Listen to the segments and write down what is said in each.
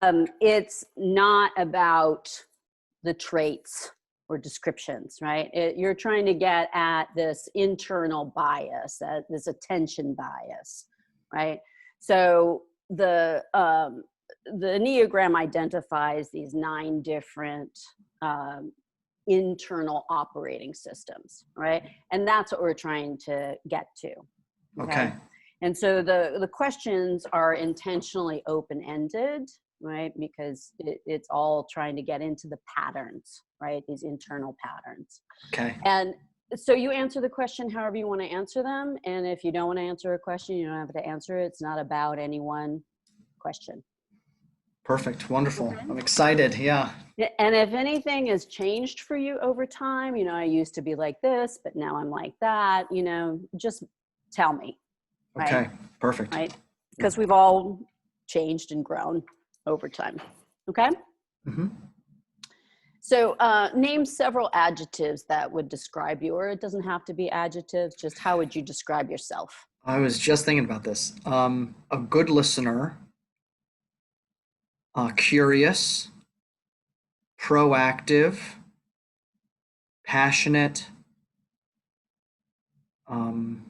It's not about the traits or descriptions, right? You're trying to get at this internal bias, this attention bias, right? So the Enneagram identifies these 9 different internal operating systems, right? And that's what we're trying to get to. Okay. And so the questions are intentionally open-ended, right? Because it's all trying to get into the patterns, right? These internal patterns. Okay. And so you answer the question however you want to answer them. And if you don't want to answer a question, you don't have to answer it. It's not about any one question. Perfect. Wonderful. Okay. I'm excited. Yeah. And if anything has changed for you over time, I used to be like this, but now I'm like that, just tell me. Okay. Right? Perfect. Right? Because we've all changed and grown over time. Okay. Mm-hmm. So name several adjectives that would describe you, or it doesn't have to be adjectives. Just how would you describe yourself? I was just thinking about this. A good listener, curious, proactive, passionate. And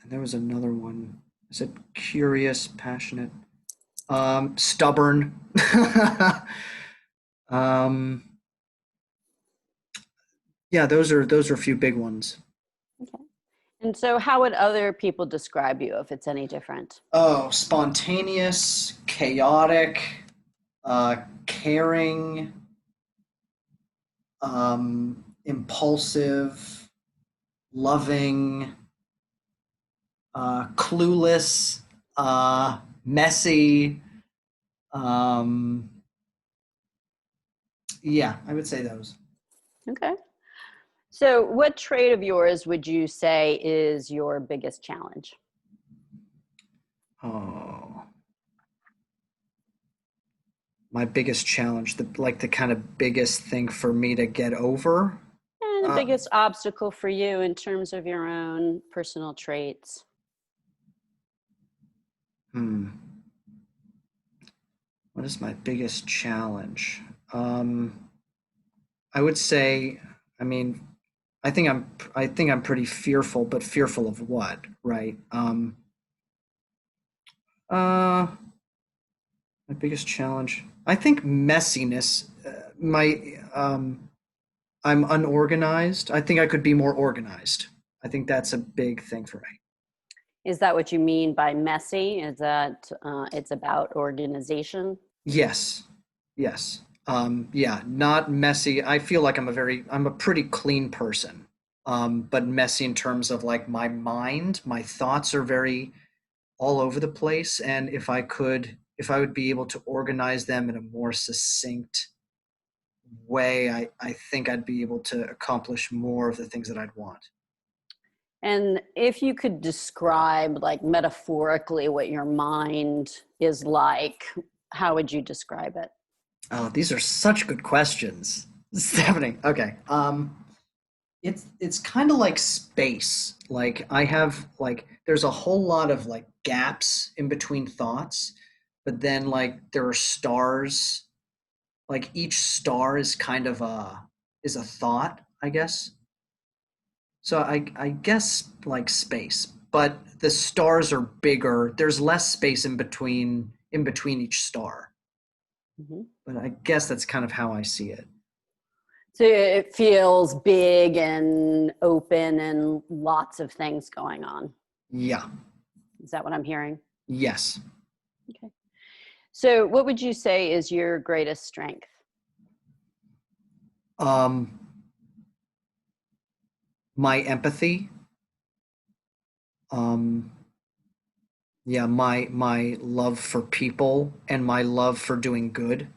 there was another one. Is it curious, passionate, stubborn? um, yeah, those are a few big ones. Okay. And so how would other people describe you if it's any different? Oh, spontaneous, chaotic, caring, impulsive, loving, clueless, messy. Yeah, I would say those. Okay. So what trait of yours would you say is your biggest challenge? Oh, my biggest challenge, the kind of biggest thing for me to get over. And the biggest obstacle for you in terms of your own personal traits? What is my biggest challenge? I would say, I mean, I think I'm pretty fearful, but fearful of what, right? Uh, my biggest challenge, I think messiness. I'm unorganized. I think I could be more organized. I think that's a big thing for me. Is that what you mean by messy? Is that it's about organization? Yes, yes. Yeah, not messy. I feel like I'm a pretty clean person. But messy in terms of like my mind, my thoughts are very all over the place. And if I would be able to organize them in a more succinct way, I think I'd be able to accomplish more of the things that I'd want. And if you could describe, like, metaphorically what your mind is like, how would you describe it? Oh, these are such good questions. Stephanie. Okay. It's kind of like space. Like I have like there's a whole lot of like gaps in between thoughts, but then like there are stars. Like each star is kind of a thought, I guess. So I guess like space, but the stars are bigger. There's less space in between each star. Mm-hmm. But I guess that's kind of how I see it. So it feels big and open and lots of things going on. Yeah. Is that what I'm hearing? Yes. Okay. So what would you say is your greatest strength? Um, my empathy. Um, yeah, my love for people and my love for doing good.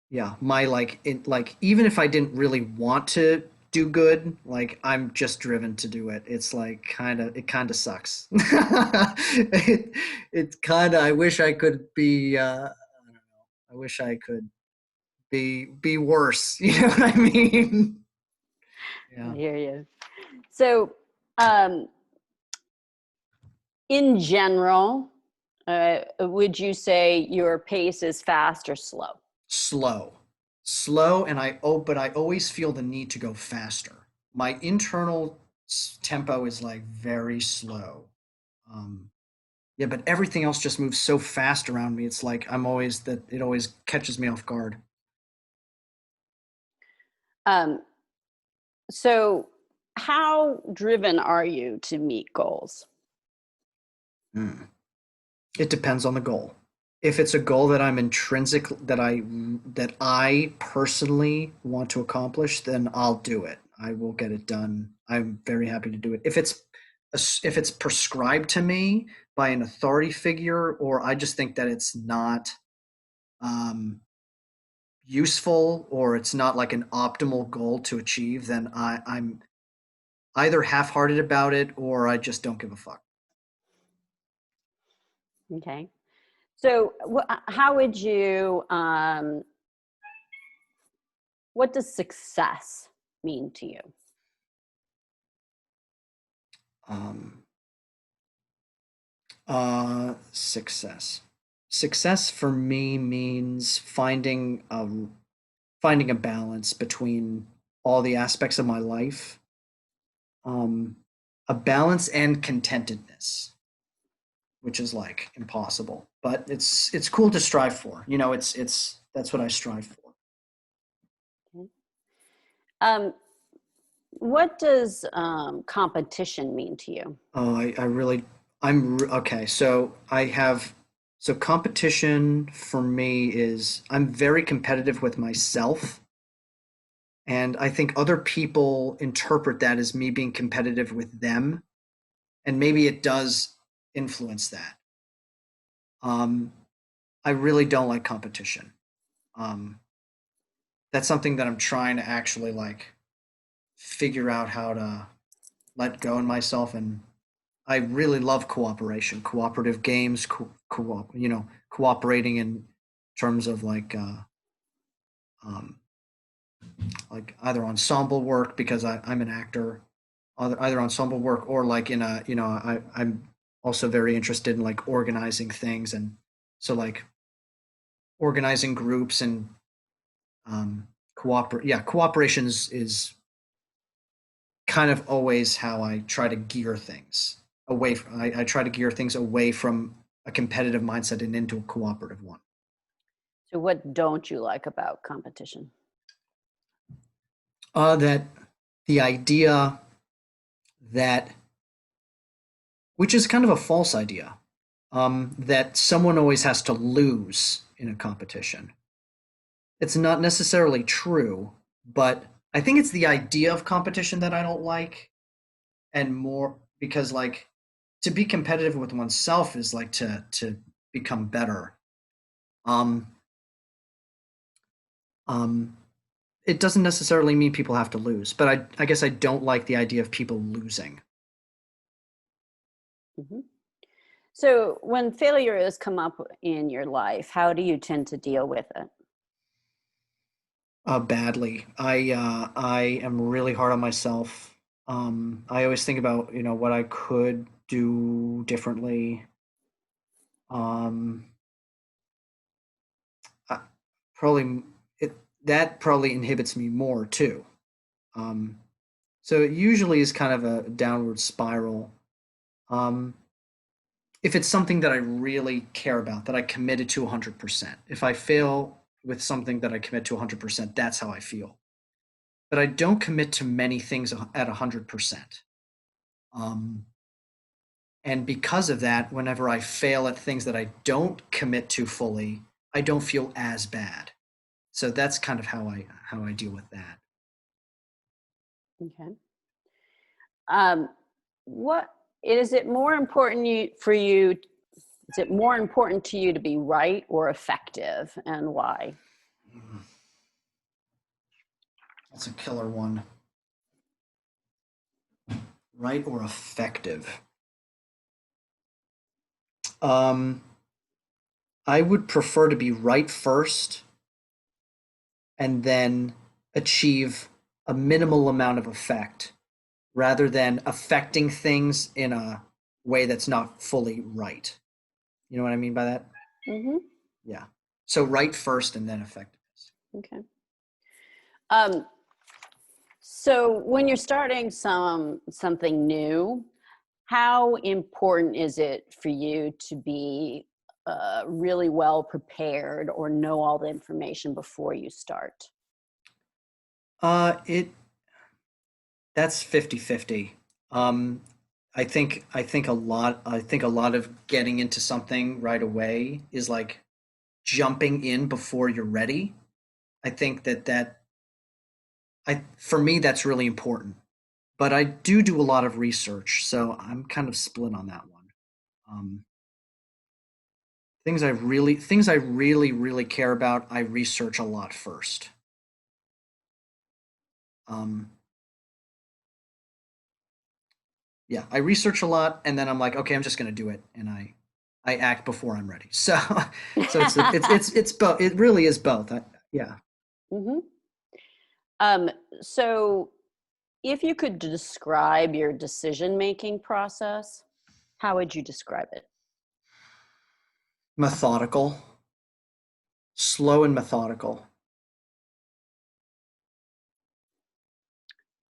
Yeah, my like even if I didn't really want to do good, like I'm just driven to do it. It's like it kind of sucks. It's kind of I wish I could be I don't know. I wish I could be worse. You know what I mean? I Yeah. hear you. So, in general, Would you say your pace is fast or slow? Slow, slow, and but I always feel the need to go faster. My internal tempo is like very slow. Um, yeah, but everything else just moves so fast around me. It's like it always catches me off guard. Um, so, how driven are you to meet goals? Hmm. It depends on the goal. If it's a goal that I'm intrinsic that I personally want to accomplish, then I'll do it. I will get it done. I'm very happy to do it. If it's prescribed to me by an authority figure, or I just think that it's not um, useful, or it's not like an optimal goal to achieve, then I'm either half-hearted about it, or I just don't give a fuck. Okay. So, how would you, what does success mean to you? Um, Success. Success for me means finding a balance between all the aspects of my life. Um, a balance and contentedness, which is like impossible, but it's cool to strive for. It's that's what I strive for. Okay. Um, what does competition mean to you? Oh, I really, okay. So competition for me is I'm very competitive with myself. And I think other people interpret that as me being competitive with them. And maybe it does influence that. Um, I really don't like competition. Um, that's something that I'm trying to actually like figure out how to let go in myself. And I really love cooperation, cooperative games, cooperating in terms of um, like either ensemble work because I'm an actor, either ensemble work or like in a I'm also very interested in like organizing things, and so like organizing groups and cooperation is kind of always how I try to gear things I try to gear things away from a competitive mindset and into a cooperative one. So, what don't you like about competition? That the idea that which is kind of a false idea, that someone always has to lose in a competition. It's not necessarily true, but I think it's the idea of competition that I don't like, and more because like to be competitive with oneself is like to become better. Um, um, it doesn't necessarily mean people have to lose, but I guess I don't like the idea of people losing. Hmm. So, when failure has come up in your life, how do you tend to deal with it? Badly. I am really hard on myself. I always think about what I could do differently. Um, I, probably it that probably inhibits me more too. Um, so it usually is kind of a downward spiral. Um, if it's something that I really care about, that I committed to 100%. If I fail with something that I commit to 100%, that's how I feel. But I don't commit to many things at 100%. Um, and because of that, whenever I fail at things that I don't commit to fully, I don't feel as bad. So that's kind of how I deal with that. Okay. Um, what is it more important for you? Is it more important to you to be right or effective, and why? That's a killer one. Right or effective? Um, I would prefer to be right first and then achieve a minimal amount of effect rather than affecting things in a way that's not fully right. You know what I mean by that? Mm-hmm. Yeah. So right first and then effectiveness. Okay. Um, so when you're starting something new, how important is it for you to be really well prepared or know all the information before you start? It That's 50-50. Um, I think a lot of getting into something right away is like jumping in before you're ready. I think that I for me that's really important. But I do a lot of research, so I'm kind of split on that one. Um, things I really care about, I research a lot first. Um, yeah, I research a lot, and then I'm like, okay, I'm just gonna do it, and I act before I'm ready. So so it's both. It really is both. Yeah. Mm-hmm. Um, so if you could describe your decision-making process, how would you describe it? Methodical, slow and methodical.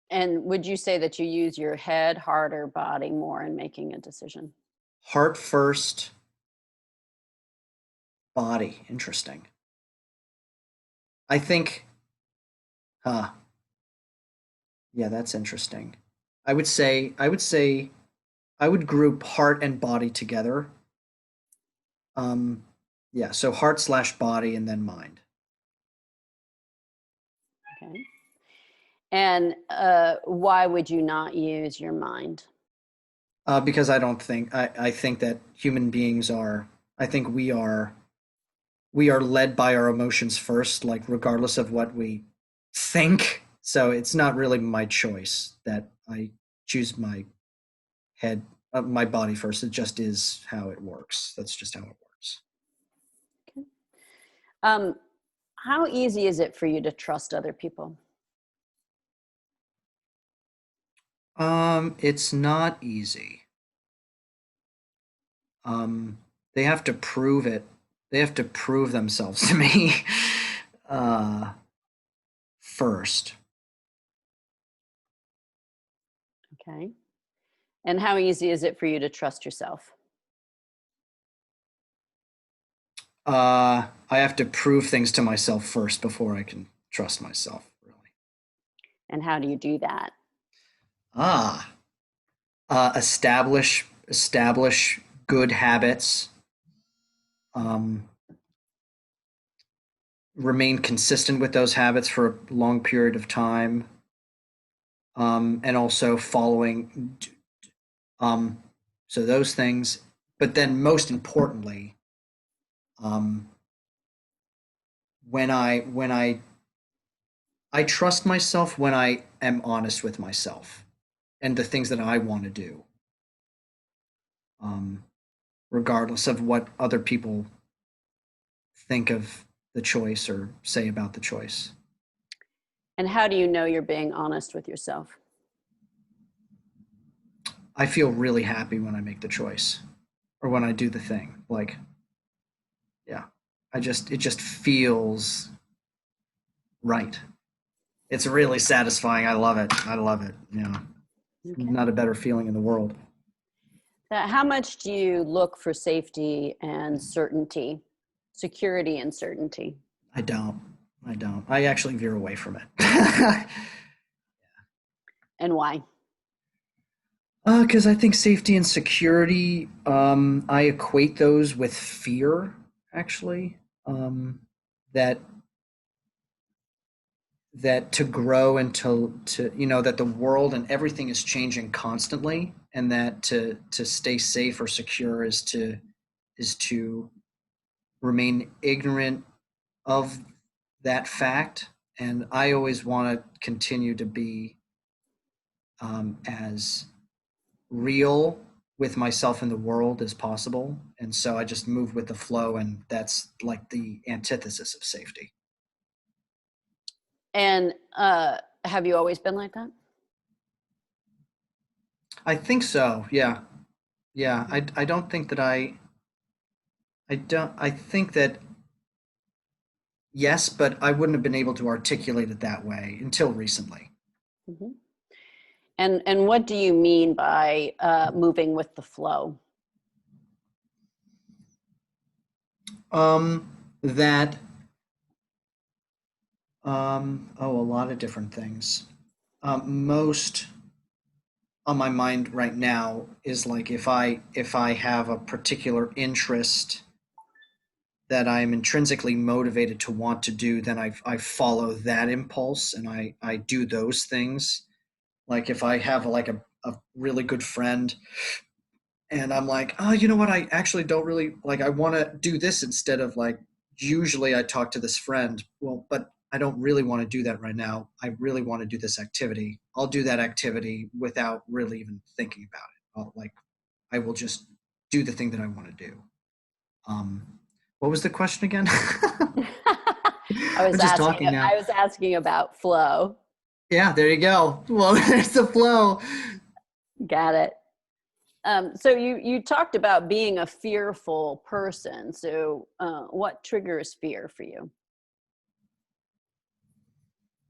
And would you say that you use your head, heart, or body more in making a decision? Heart first, body. Interesting. I think, huh, yeah, that's interesting. I would group heart and body together. Um, yeah, so heart slash body and then mind. Okay. And why would you not use your mind? Because I think that human beings are, I think we are led by our emotions first, like regardless of what we think. So it's not really my choice that I choose my head, my body first. It just is how it works. That's just how it works. Okay. Um, how easy is it for you to trust other people? It's not easy. Um, they have to prove it. They have to prove themselves to me uh, first. Okay. And how easy is it for you to trust yourself? I have to prove things to myself first before I can trust myself, really. And how do you do that? Ah, establish good habits. Um, Remain consistent with those habits for a long period of time. And also following. Um, so those things, but then most importantly, um, when I trust myself when I am honest with myself and the things that I want to do, um, regardless of what other people think of the choice or say about the choice. And how do you know you're being honest with yourself? I feel really happy when I make the choice or when I do the thing. Like, yeah, it just feels right. It's really satisfying. I love it. I love it. Yeah. Okay. Not a better feeling in the world. How much do you look for safety and certainty, security and certainty? I don't. I don't. I actually veer away from it. And why? Because I think safety and security, I equate those with fear, actually. That that to grow and to that the world and everything is changing constantly, and that to stay safe or secure is to remain ignorant of that fact. And I always want to continue to be as real with myself and the world as possible. And so I just move with the flow, and that's like the antithesis of safety. And have you always been like that? I think so. Yeah. Yeah. I don't think that I think that yes, but I wouldn't have been able to articulate it that way until recently. Hmm. And what do you mean by moving with the flow? That oh, a lot of different things. Most on my mind right now is like if I have a particular interest that I'm intrinsically motivated to want to do, then I follow that impulse and I do those things. Like if I have like a really good friend and I'm like, oh, you know what? I actually don't really like. I want to do this instead of like. Usually, I talk to this friend. Well, but I don't really want to do that right now. I really want to do this activity. I'll do that activity without really even thinking about it. I will just do the thing that I want to do. Um, what was the question again? I was I'm just asking. talking now. I was asking about flow. Yeah, there you go. Well, there's the flow. Got it. So you talked about being a fearful person. So what triggers fear for you?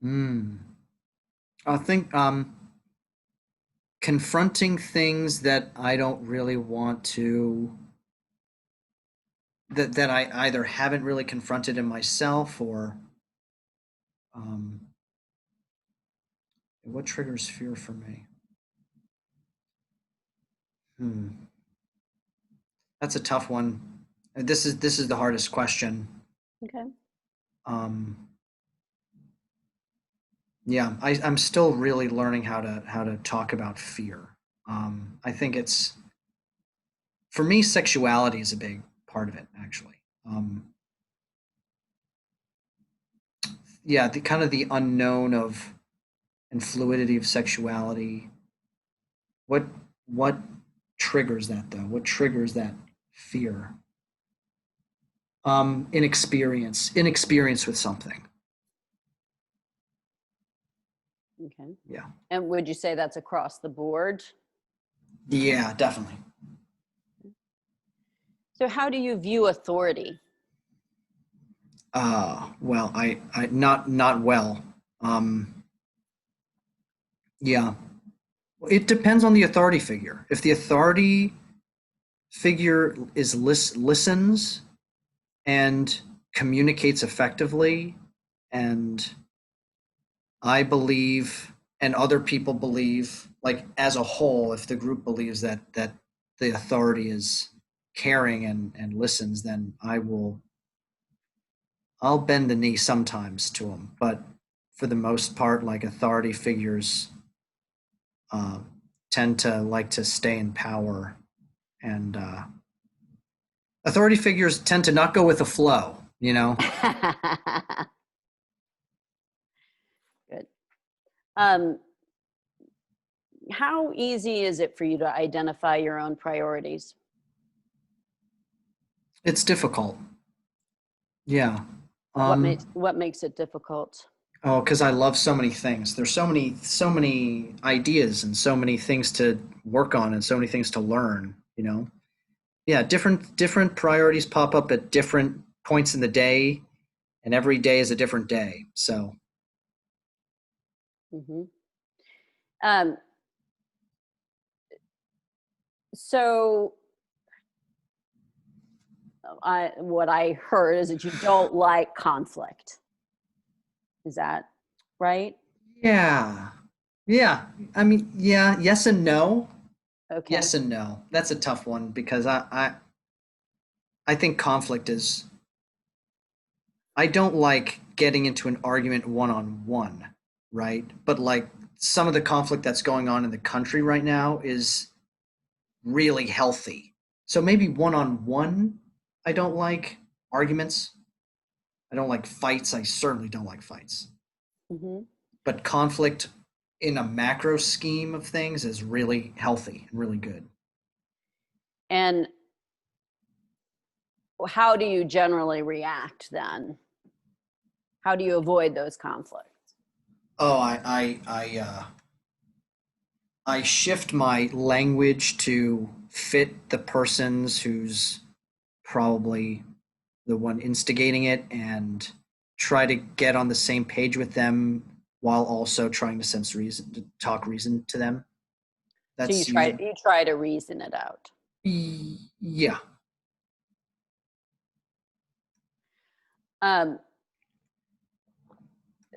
Hmm. I think confronting things that I don't really want to that I either haven't really confronted in myself or um, what triggers fear for me. Hmm. That's a tough one. This is the hardest question. Okay. Um, yeah, I'm still really learning how to talk about fear. I think it's for me, sexuality is a big part of it, actually. Yeah, the kind of the unknown of and fluidity of sexuality. What what triggers that though? What triggers that fear? Inexperience with something. Okay. Yeah. And would you say that's across the board? Yeah, definitely. So how do you view authority? Well, I not well. Um, yeah. It depends on the authority figure. If the authority figure listens and communicates effectively, and I believe, and other people believe, like as a whole, if the group believes that the authority is caring and listens, then I'll bend the knee sometimes to them. But for the most part, like authority figures uh, tend to like to stay in power, and authority figures tend to not go with the flow. You know. Good. How easy is it for you to identify your own priorities? It's difficult. Yeah. What makes it difficult? Oh, because I love so many things. There's so many ideas and so many things to work on and so many things to learn, you know? Yeah, different priorities pop up at different points in the day, and every day is a different day. So, Hmm. Um, so what I heard is that you don't like conflict. Is that right? yeah. Yeah. I mean, yeah, yes and no. Okay. Yes and no. That's a tough one because I think conflict is I don't like getting into an argument one on one, right? But like some of the conflict that's going on in the country right now is really healthy. So maybe one on one, I don't like arguments. I don't like fights. I certainly don't like fights. Hmm. But conflict in a macro scheme of things is really healthy and really good. And how do you generally react then? How do you avoid those conflicts? Oh, I shift my language to fit the person's who's probably the one instigating it and try to get on the same page with them while also trying to sense reason, to talk reason to them. So That's usually, you try to reason it out. yeah. Um,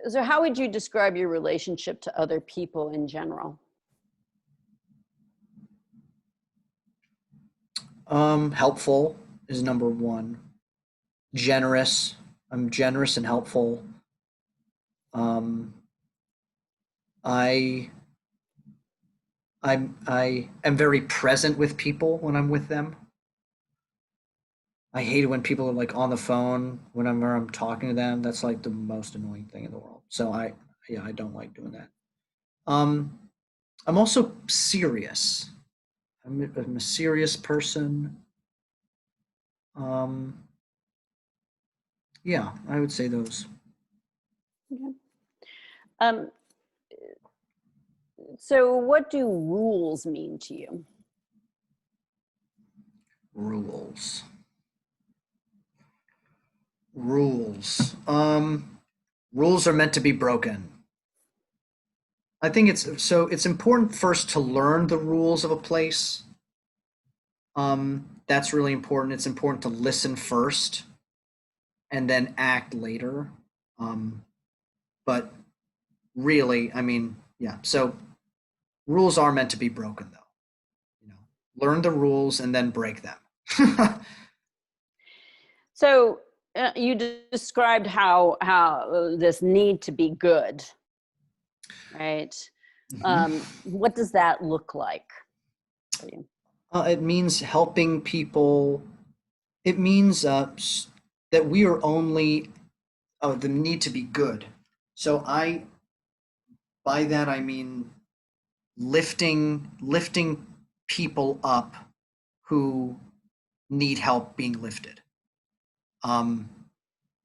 so how would you describe your relationship to other people in general? Helpful is number one. Generous. I'm generous and helpful. Um, I I am very present with people when I'm with them. I hate it when people are like on the phone whenever I'm talking to them. That's like the most annoying thing in the world. So yeah, I don't like doing that. Um, I'm also serious. I'm a serious person. Um, yeah, I would say those. Okay. Um, so what do rules mean to you? Rules. Rules. Rules are meant to be broken. I think it's important first to learn the rules of a place. That's really important. It's important to listen first and then act later. Um, but really, I mean, yeah. So rules are meant to be broken, though. You know, learn the rules and then break them. So you described how this need to be good, right? Mhm. What does that look like for you? It means helping people. It means that we are only the need to be good. So by that I mean lifting people up who need help being lifted. Um,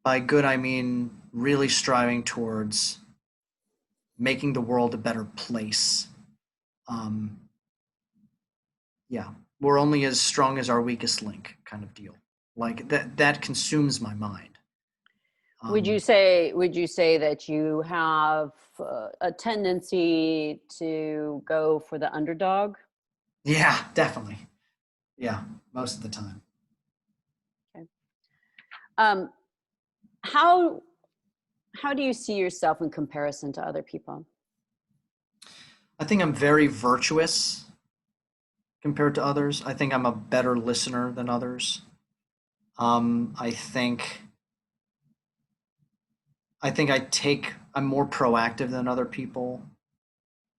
by good I mean really striving towards making the world a better place. Um, yeah, we're only as strong as our weakest link, kind of deal. Like that consumes my mind. Um, Would you say that you have a tendency to go for the underdog? yeah, definitely. Yeah, most of the time. Okay. Um, how how do you see yourself in comparison to other people? I think I'm very virtuous compared to others. I think I'm a better listener than others. I think I'm more proactive than other people.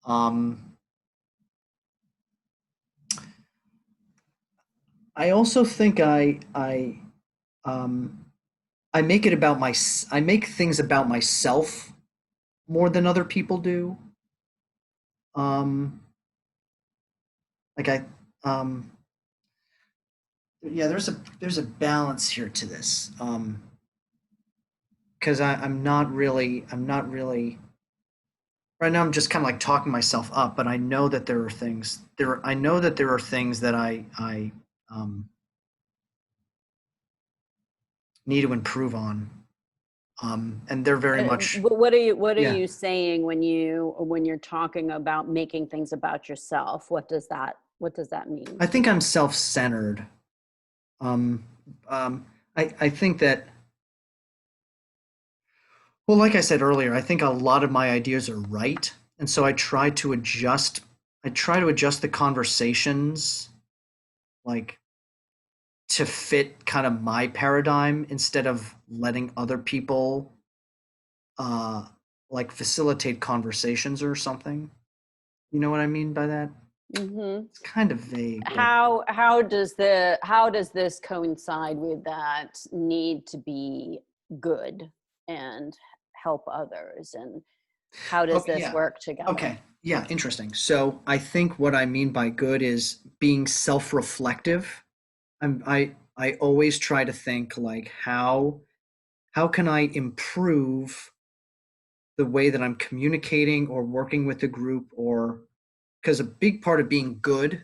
Um, I also think um, I make it about I make things about myself more than other people do. Um, like I yeah, there's a balance here to this. Because I'm not really right now I'm just kind of like talking myself up, but I know that I know that there are things that I um, need to improve on, and they're very much What are yeah. you saying when you're talking about making things about yourself? What does that mean? I think I'm self-centered. Um, um, I think that well, like I said earlier, I think a lot of my ideas are right, and so I try to adjust the conversations like to fit kind of my paradigm instead of letting other people uh like facilitate conversations or something. You know what I mean by that? Hmm. It's kind of vague, but How does this coincide with that need to be good and help others, and how does okay, this yeah. work together? Okay. Yeah, interesting. So I think what I mean by good is being self-reflective. I always try to think like how can I improve the way that I'm communicating or working with the group or because a big part of being good,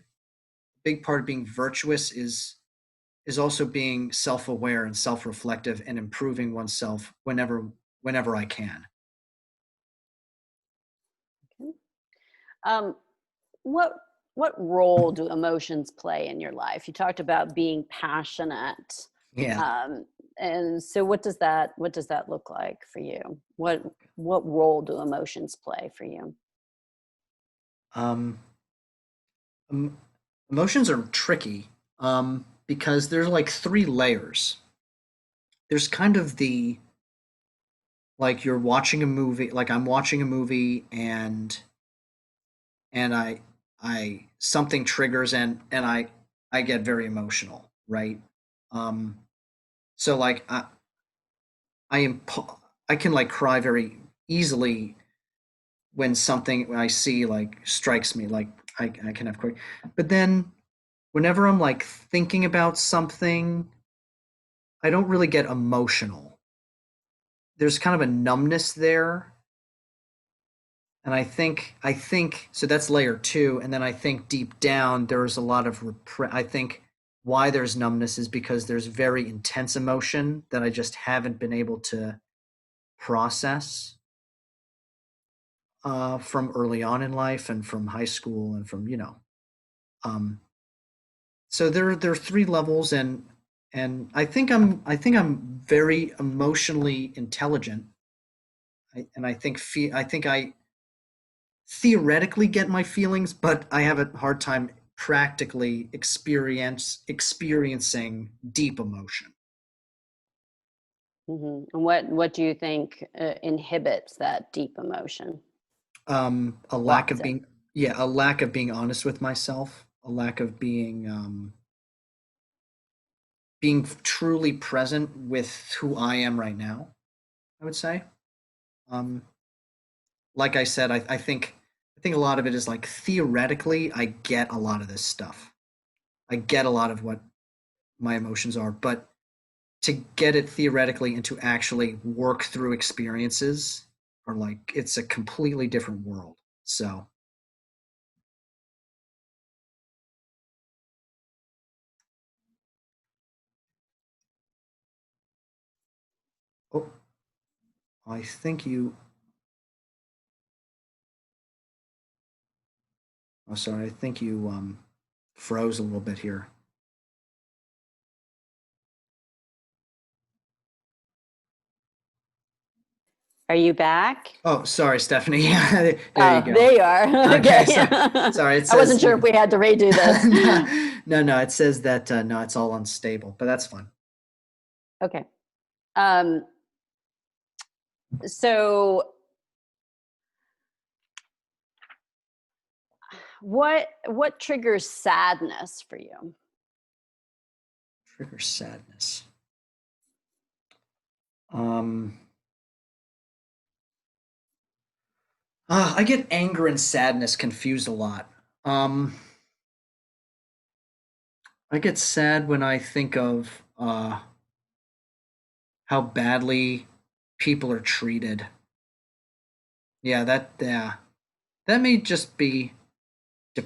big part of being virtuous is also being self-aware and self-reflective and improving oneself whenever I can. Okay. Um, what what role do emotions play in your life? You talked about being passionate, Yeah. um, and so what does that look like for you? What role do emotions play for you? Um, em- Emotions are tricky because there's like three layers. There's kind of the like you're watching a movie, like I'm watching a movie and I something triggers and I get very emotional, right? Um, so like I am I can like cry very easily when something I see like strikes me, like I can have quick, but then whenever I'm like thinking about something, I don't really get emotional. There's kind of a numbness there, and I think so that's layer 2, and then I think deep down there's a lot of I think why there's numbness is because there's very intense emotion that I just haven't been able to process from early on in life and from high school and from um, so there are three levels, and I think I'm very emotionally intelligent. I think I theoretically get my feelings, but I have a hard time practically experiencing deep emotion. And what do you think inhibits that deep emotion? A lack Blocks of it. being Yeah, a lack of being honest with myself, a lack of being truly present with who I am right now, I would say. Um, like I said, I think a lot of it is like theoretically I get a lot of this stuff. I get a lot of what my emotions are, but to get it theoretically and to actually work through experiences are like it's a completely different world. So, oh, I think you oh sorry, I think you froze a little bit here. Are you back? Oh, sorry, Stephanie. Yeah, there you Oh, go. there you are. Okay, Okay. so sorry. It I wasn't says sure if we had to redo this. no. It says that no, it's all unstable, but that's fine. Okay. Um, so what triggers sadness for you? Trigger sadness. Um, I get anger and sadness confused a lot. Um, I get sad when I think of how badly people are treated. Yeah, that may just be. De-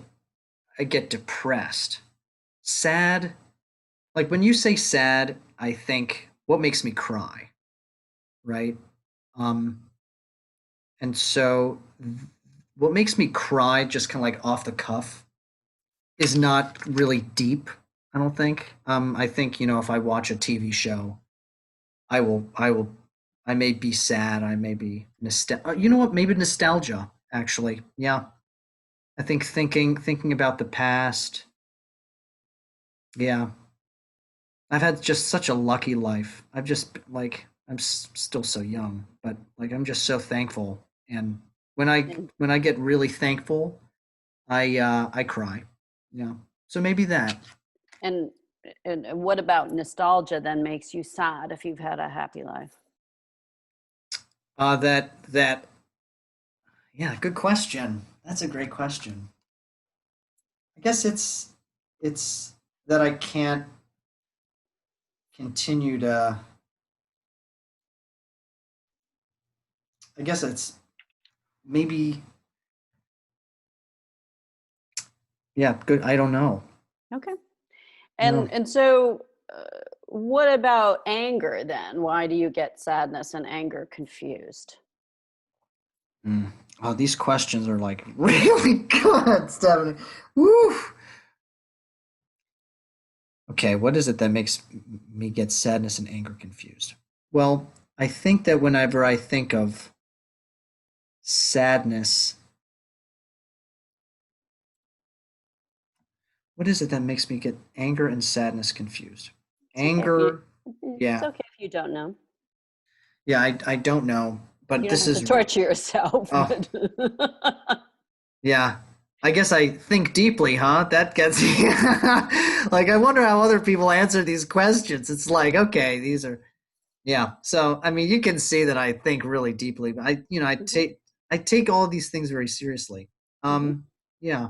I get depressed, sad. Like when you say sad, I think what makes me cry, right? Um, and so what makes me cry, just kind of like off the cuff, is not really deep. I don't think. I think if I watch a TV show, I may be sad. I may be You know what? Maybe nostalgia. Actually, yeah. I think thinking about the past. Yeah, I've had just such a lucky life. I've just like still so young, but like I'm just so thankful. And And when I get really thankful, I cry. Yeah. So maybe that. and and what about nostalgia then makes you sad if you've had a happy life? That Yeah, good question. That's a great question. I guess it's that I can't continue to. I guess it's maybe yeah. Good. I don't know. Okay. No. And so what about anger then? Why do you get sadness and anger confused? Mm. Oh, these questions are like really good, Stephanie. Woo. Okay, what is it that makes me get sadness and anger confused? Well, I think that whenever I think of sadness, what is it that makes me get anger and sadness confused? It's okay if you Anger, it's yeah, okay if you don't know. yeah, I don't know, but You don't this have to is, torture yourself, oh, but yeah. I guess I think deeply, huh? That gets like I wonder how other people answer these questions. It's like, okay, these are yeah. So, I mean, you can see that I think really deeply, but Mhm, I take all of these things very seriously. mhm, Yeah.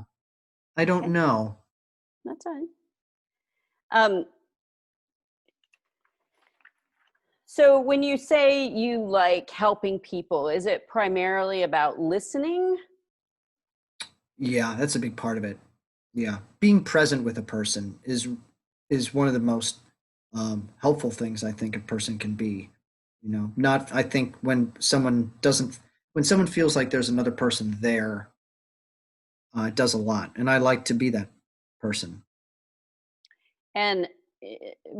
I don't okay, know. that's all right. Um, so when you say you like helping people, is it primarily about listening? Yeah, that's a big part of it. Yeah. Being present with a person is one of the most helpful things I think a person can be. You know, not I think when someone feels like there's another person there, it does a lot, and I like to be that person. And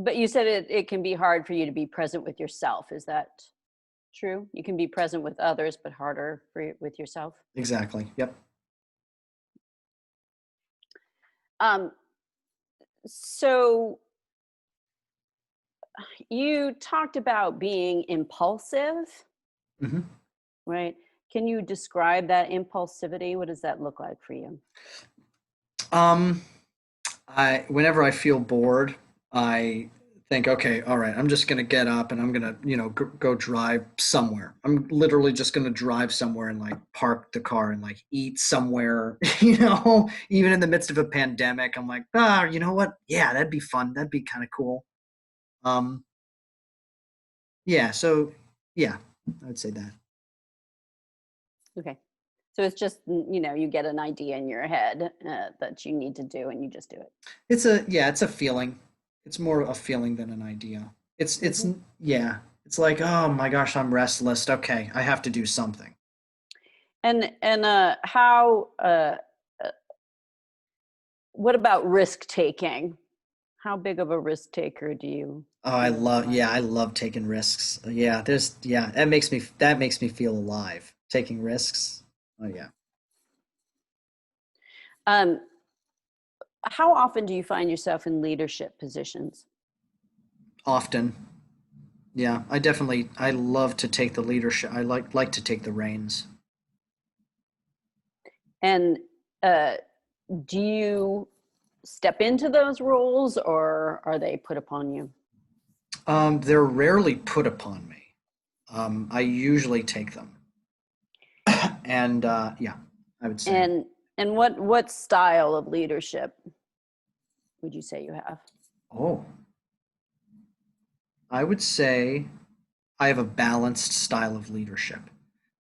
but you said it can be hard for you to be present with yourself. Is that true? You can be present with others, but harder with yourself. Exactly. Yep. Um, so you talked about being impulsive, Hmm. right? Can you describe that impulsivity? What does that look like for you? Um, I whenever I feel bored, I think, okay, all right, I'm just gonna get up and I'm gonna, go drive somewhere. I'm literally just gonna drive somewhere and like park the car and like eat somewhere. Even in the midst of a pandemic, I'm like, you know what? Yeah, that'd be fun. That'd be kind of cool. Um, yeah. So, yeah, I'd say that. Okay. So it's just, you get an idea in your head that you need to do and you just do it. It's a feeling. It's more a feeling than an idea. It's Hmm. yeah. It's like, oh my gosh, I'm restless. Okay, I have to do something. And how, uh, what about risk taking? How big of a risk taker do you Oh, are? I love taking risks. Yeah, that makes me feel alive. Taking risks. Oh yeah. Um, how often do you find yourself in leadership positions? Often. Yeah, I love to take the leadership. I like to take the reins. And uh, do you step into those roles or are they put upon you? They're rarely put upon me. I usually take them. And yeah, I would say. And what style of leadership would you say you have? Oh, I would say I have a balanced style of leadership.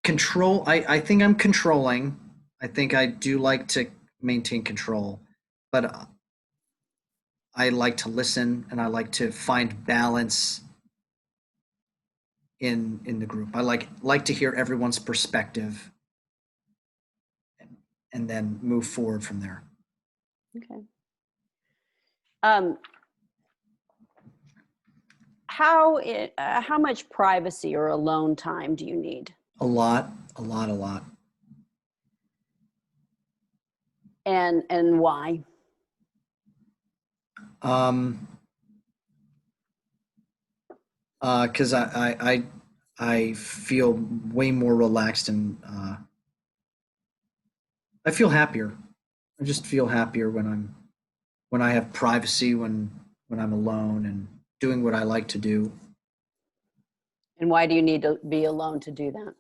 I think I'm controlling. I think I do like to maintain control, but I like to listen and I like to find balance in the group. I like to hear everyone's perspective and then move forward from there. Okay. Um, how much privacy or alone time do you need? A lot, a lot, a lot. And why? Um, because I feel way more relaxed and I feel happier. I just feel happier when I have privacy, when I'm alone and doing what I like to do. And why do you need to be alone to do that?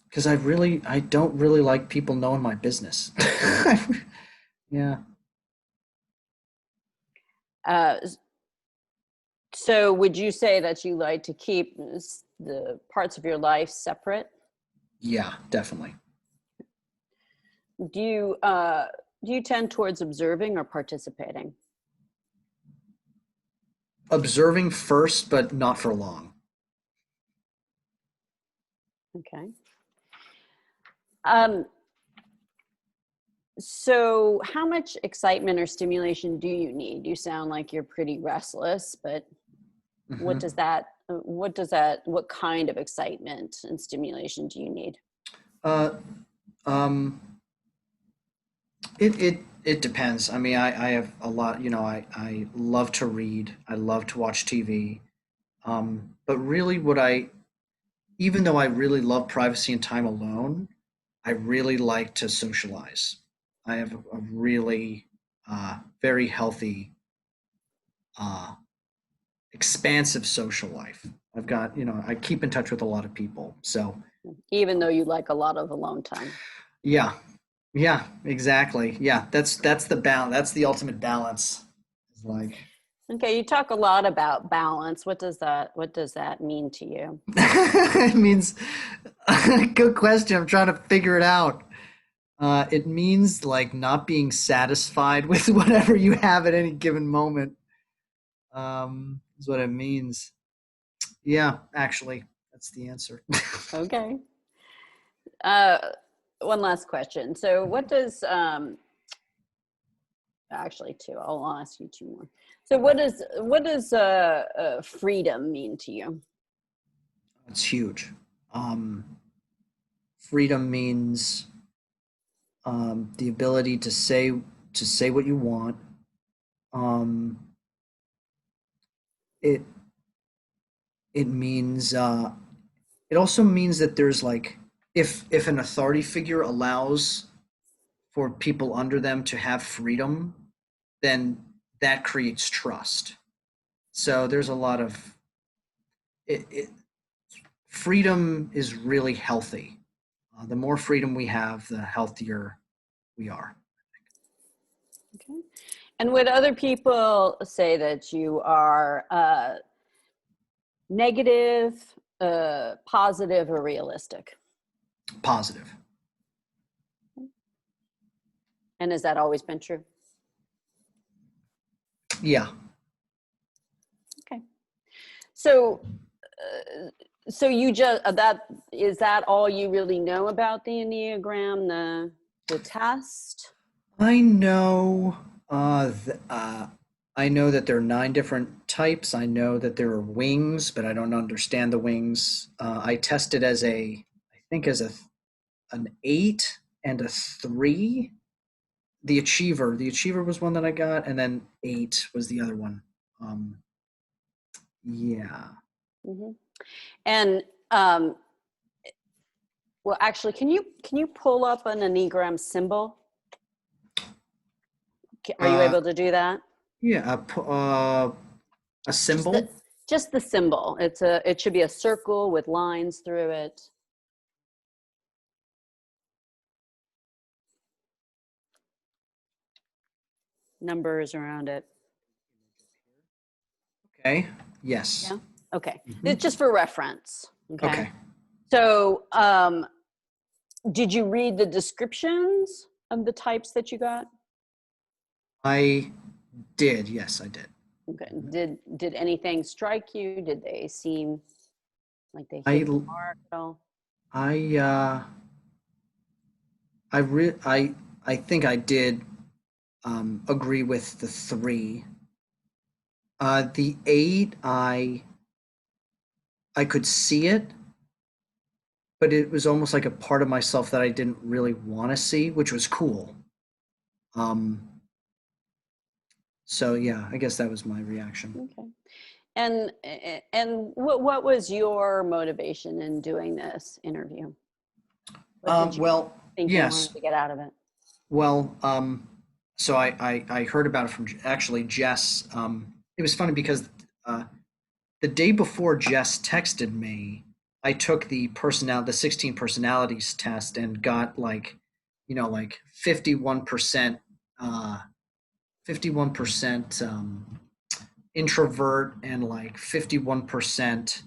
Because I don't really like people knowing my business. Yeah. Uh, so would you say that you like to keep the parts of your life separate? Yeah, definitely. Do you do you tend towards observing or participating? Observing first, but not for long. Okay. Um, so how much excitement or stimulation do you need? You sound like you're pretty restless, but what Hmm. does what kind of excitement and stimulation do you need? Uh, um, it depends. I mean, I have a lot, I love to read. I love to watch TV. But really even though I really love privacy and time alone, I really like to socialize. I have a really very healthy, uh, expansive social life. I've got, I keep in touch with a lot of people. So, Even though you like a lot of alone time. yeah, yeah, exactly. Yeah, that's the balance. That's the ultimate balance. It's like Okay, you talk a lot about balance. What does that mean to you? it means good question. I'm trying to figure it out. It means like not being satisfied with whatever you have at any given moment. Is what it means. Yeah, actually, that's the answer. Okay. Uh, one last question. So what does actually two? I'll ask you two more. So what does freedom mean to you? It's huge. Um, Freedom means the ability to say what you want. Um, it it means it also means that there's like if an authority figure allows for people under them to have freedom, then that creates trust. So there's a lot of it freedom is really healthy. The more freedom we have, the healthier we are. Okay. And would other people say that you are negative, positive, or realistic? Positive. And has that always been true? Yeah. Okay. So, so you just that is that all you really know about the Enneagram, the test? I know. I know that there are 9 different types. I know that there are wings, but I don't understand the wings. I tested I think as an 8 and a 3. The achiever was one that I got, and then 8 was the other one. Um, yeah. Hmm. And um, well, actually, can you pull up an Enneagram symbol? Are you Uh, able to do that? yeah. A Just the symbol. just the symbol. It should be a circle with lines through it, numbers around it. Okay. Yes. Yeah. Okay. Hmm. It's just for reference. Okay. Okay. So, did you read the descriptions of the types that you got? I did. Yes, I did. Okay. Did anything strike you? Did they seem like they I hit the mark at all? I I re I think I did agree with the 3. The 8, I could see it, but it was almost like a part of myself that I didn't really want to see, which was cool. Um, so yeah, I guess that was my reaction. Okay. And what was your motivation in doing this interview? What did you Well, think you wanted yes. to get out of it? Well, so I heard about it from actually Jess. It was funny because uh, the day before Jess texted me, I took the 16 personalities test and got like 51%, 51% introvert and like 51%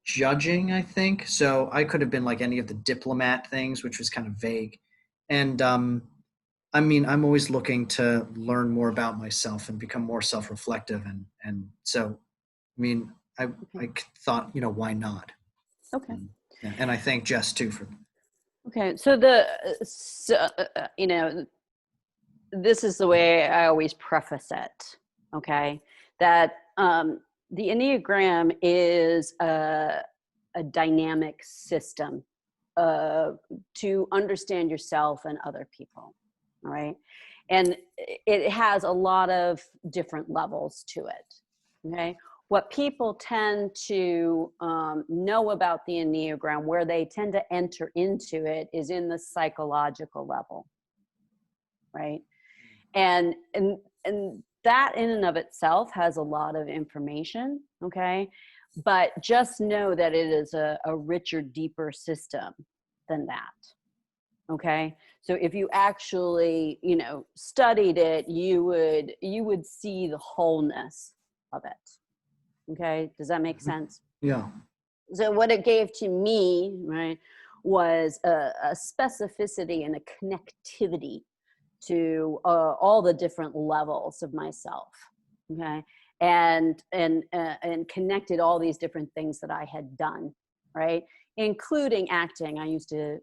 judging, I think. So I could have been like any of the diplomat things, which was kind of vague. And I mean, I'm always looking to learn more about myself and become more self-reflective, and so, I mean, Okay. I thought, why not? Okay. And, yeah, and I thank Jess too for. Okay. This is the way I always preface it. Okay. That the Enneagram is a dynamic system uh, to understand yourself and other people. All right. And it has a lot of different levels to it. Okay. What people tend to know about the Enneagram, where they tend to enter into it, is in the psychological level. Right. And that in and of itself has a lot of information. Okay. But just know that it is a richer, deeper system than that. Okay. So if you actually, studied it, you would see the wholeness of it. Okay. Does that make sense? Yeah. So what it gave to me, right, was a specificity and a connectivity to all the different levels of myself. Okay. And connected all these different things that I had done, right, including acting. I used to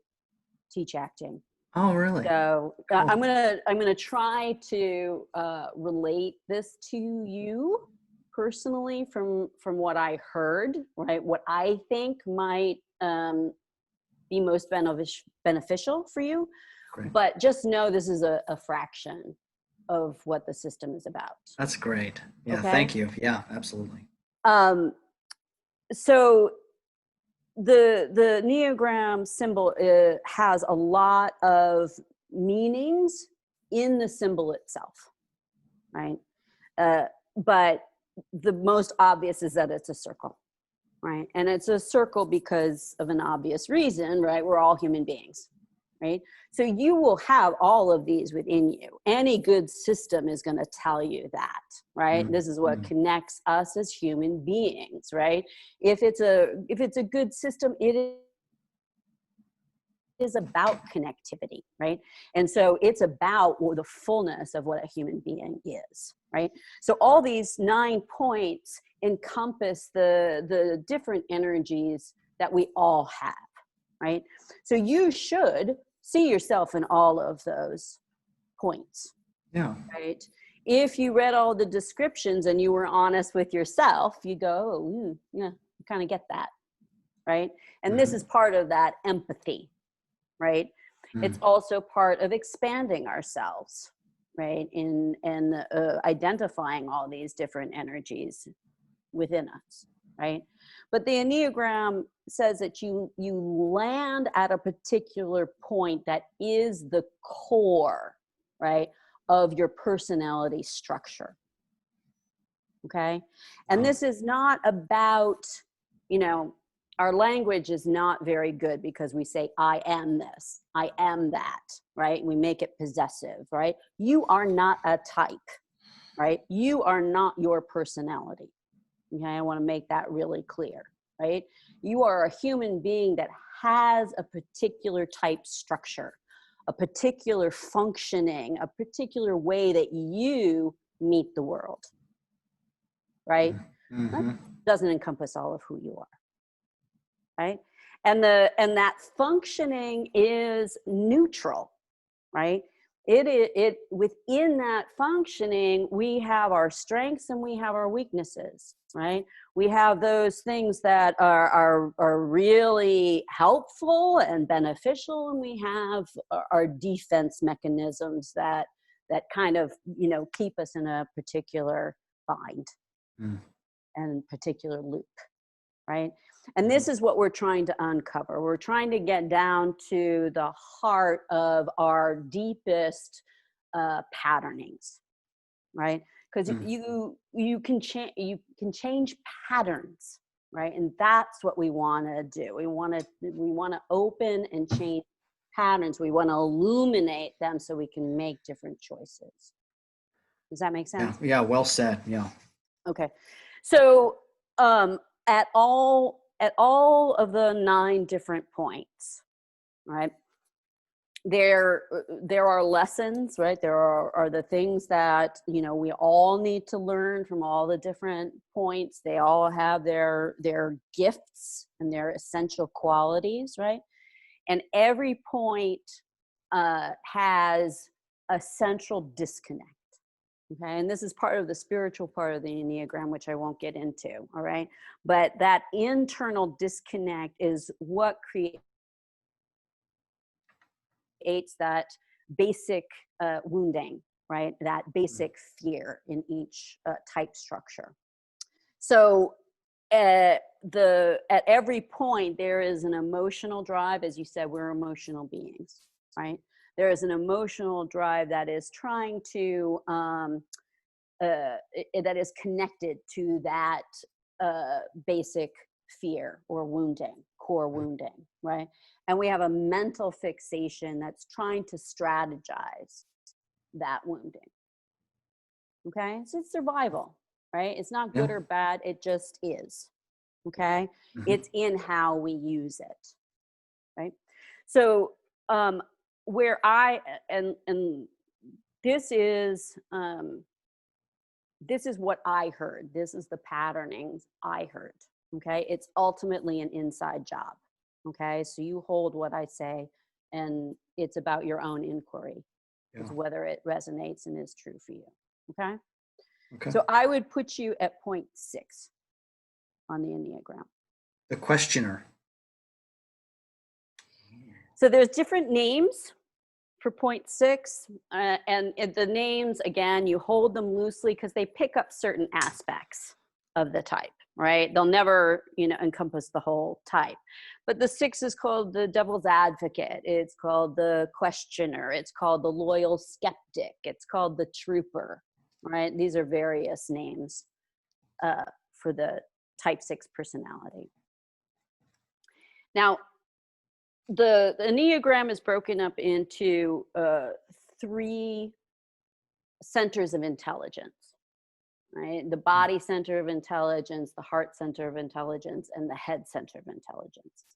teach acting. Oh, really? So Cool. I'm gonna try to relate this to you personally from what I heard, right? What I think might be most beneficial for you, Great. but just know this is a fraction of what the system is about. That's great. Yeah. Okay. Thank you. Yeah. Absolutely. Um, so the Enneagram symbol has a lot of meanings in the symbol itself, right? But the most obvious is that it's a circle, right? And it's a circle because of an obvious reason, right? We're all human beings, right? So you will have all of these within you. Any good system is going to tell you that, right? This is what Mm-hmm. connects us as human beings, right? If it's a good system, it is about connectivity, right? And so it's about the fullness of what a human being is, right? So all these 9 points encompass the different energies that we all have, right? So you should see yourself in all of those points, Yeah. right? If you read all the descriptions and you were honest with yourself, you go, oh, yeah, you kind of get that, right? And this Mm-hmm. is part of that empathy, right? It's Mm. also part of expanding ourselves, right? In identifying all these different energies within us, right? But the Enneagram says that you land at a particular point that is the core, right, of your personality structure. Okay. And Wow. this is not about, you know, our language is not very good because we say, I am this, I am that, right? We make it possessive, right? You are not a type, right? You are not your personality. Okay. I want to make that really clear, right? You are a human being that has a particular type structure, a particular functioning, a particular way that you meet the world, right? That Mm-hmm. doesn't encompass all of who you are, right? And that functioning is neutral, right? It within that functioning, we have our strengths and we have our weaknesses, right? We have those things that are really helpful and beneficial, and we have our defense mechanisms that kind of keep us in a particular bind Mm-hmm. and particular loop, right? And this is what we're trying to uncover. We're trying to get down to the heart of our deepest patternings, right? Because Mm-hmm. you can change patterns, right? And that's what we want to do. We want to open and change patterns. We want to illuminate them so we can make different choices. Does that make Yeah. sense? Yeah. Well said. Yeah. Okay. So at all of the 9 different points, right? there are lessons, right? There are the things that, we all need to learn from all the different points. They all have their gifts and their essential qualities, right? And every point has a central disconnect. Okay, and this is part of the spiritual part of the Enneagram, which I won't get into. All right, but that internal disconnect is what creates that basic wounding, right? That basic fear in each type structure. So at every point, there is an emotional drive. As you said, we're emotional beings, right? There is an emotional drive that is trying to, that is connected to that basic fear or wounding, core wounding, right? And we have a mental fixation that's trying to strategize that wounding. Okay, so it's survival, right? It's not Yeah. good or bad, it just is. Okay, it's in how we use it, right? So where I and this is what I heard. This is the patternings I heard. Okay, it's ultimately an inside job. Okay, so you hold what I say, and it's about your own inquiry. Yeah. It's whether it resonates and is true for you. Okay, Okay. so I would put you at 0.6 on the Enneagram. The questioner. So there's different names for 0.6, and the names, again, you hold them loosely because they pick up certain aspects of the type, right? They'll never, encompass the whole type. But the 6 is called the devil's advocate. It's called the questioner. It's called the loyal skeptic. It's called the trooper, right? These are various names for the type 6 personality. Now, the Enneagram is broken up into 3 centers of intelligence, right? The body center of intelligence, the heart center of intelligence, and the head center of intelligence,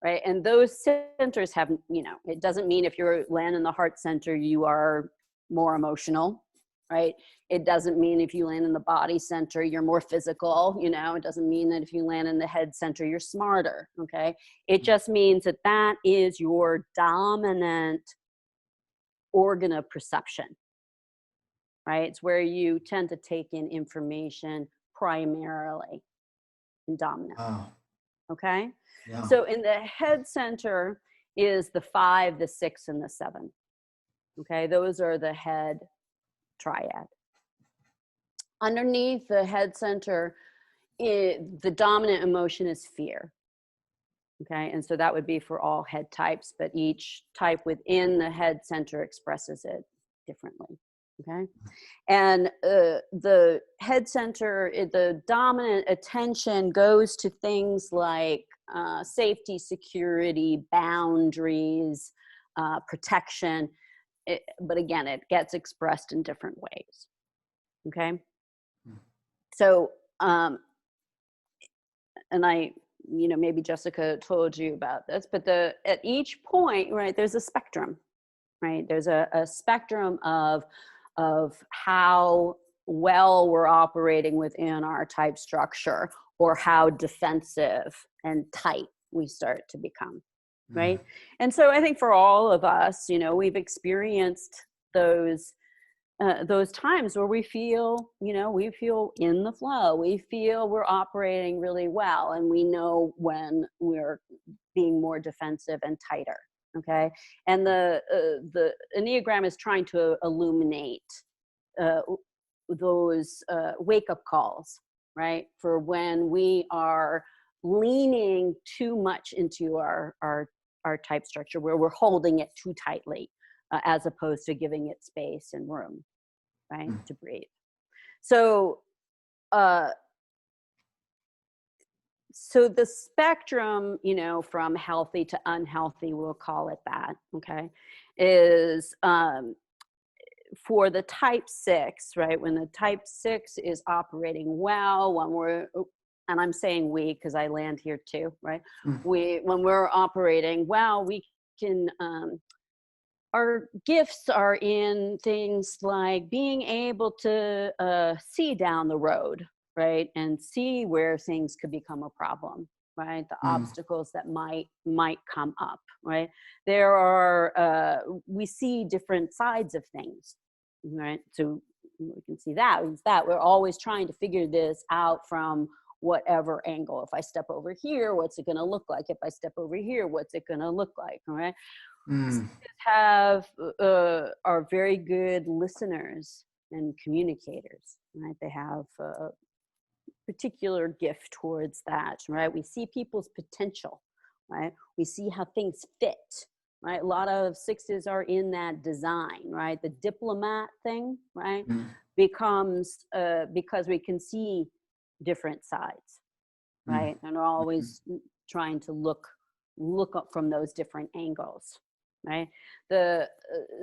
right? And those centers have, it doesn't mean if you land in the heart center, you are more emotional, right? It doesn't mean if you land in the body center, you're more physical, it doesn't mean that if you land in the head center, you're smarter, okay? It just means that that is your dominant organ of perception, right? It's where you tend to take in information primarily and dominantly, Wow. okay? Yeah. So in the head center is the 5, the 6, and the 7, okay? Those are the head triad. Underneath the head center, the dominant emotion is fear. Okay, and so that would be for all head types, but each type within the head center expresses it differently. Okay, and the head center, the dominant attention goes to things like safety, security, boundaries, protection. But again, it gets expressed in different ways. Okay. So, and maybe Jessica told you about this, but at each point, right, there's a spectrum, right? There's a spectrum of how well we're operating within our type structure, or how defensive and tight we start to become, right? And so I think for all of us, we've experienced those times where we feel in the flow, we feel we're operating really well, and we know when we're being more defensive and tighter. Okay, and the Enneagram is trying to illuminate those wake-up calls, right, for when we are leaning too much into our type structure, where we're holding it too tightly, as opposed to giving it space and room, right, to breathe. So so the spectrum, from healthy to unhealthy, we'll call it that, okay, is for the type 6, right? When the type 6 is operating well, and I'm saying we because I land here too, right? When we're operating well, we can our gifts are in things like being able to see down the road, right, and see where things could become a problem, right? The Mm. obstacles that might come up, right? There are we see different sides of things, right? So we can see that we're always trying to figure this out from whatever angle. If I step over here, what's it going to look like? If I step over here, what's it going to look like? All right. Mm. Have are very good listeners and communicators, right? They have a particular gift towards that, right? We see people's potential, right? We see how things fit, right? A lot of sixes are in that design, right? The diplomat thing, right, Mm. becomes because we can see different sides, Mm. right? And we're always trying to look up from those different angles, right? The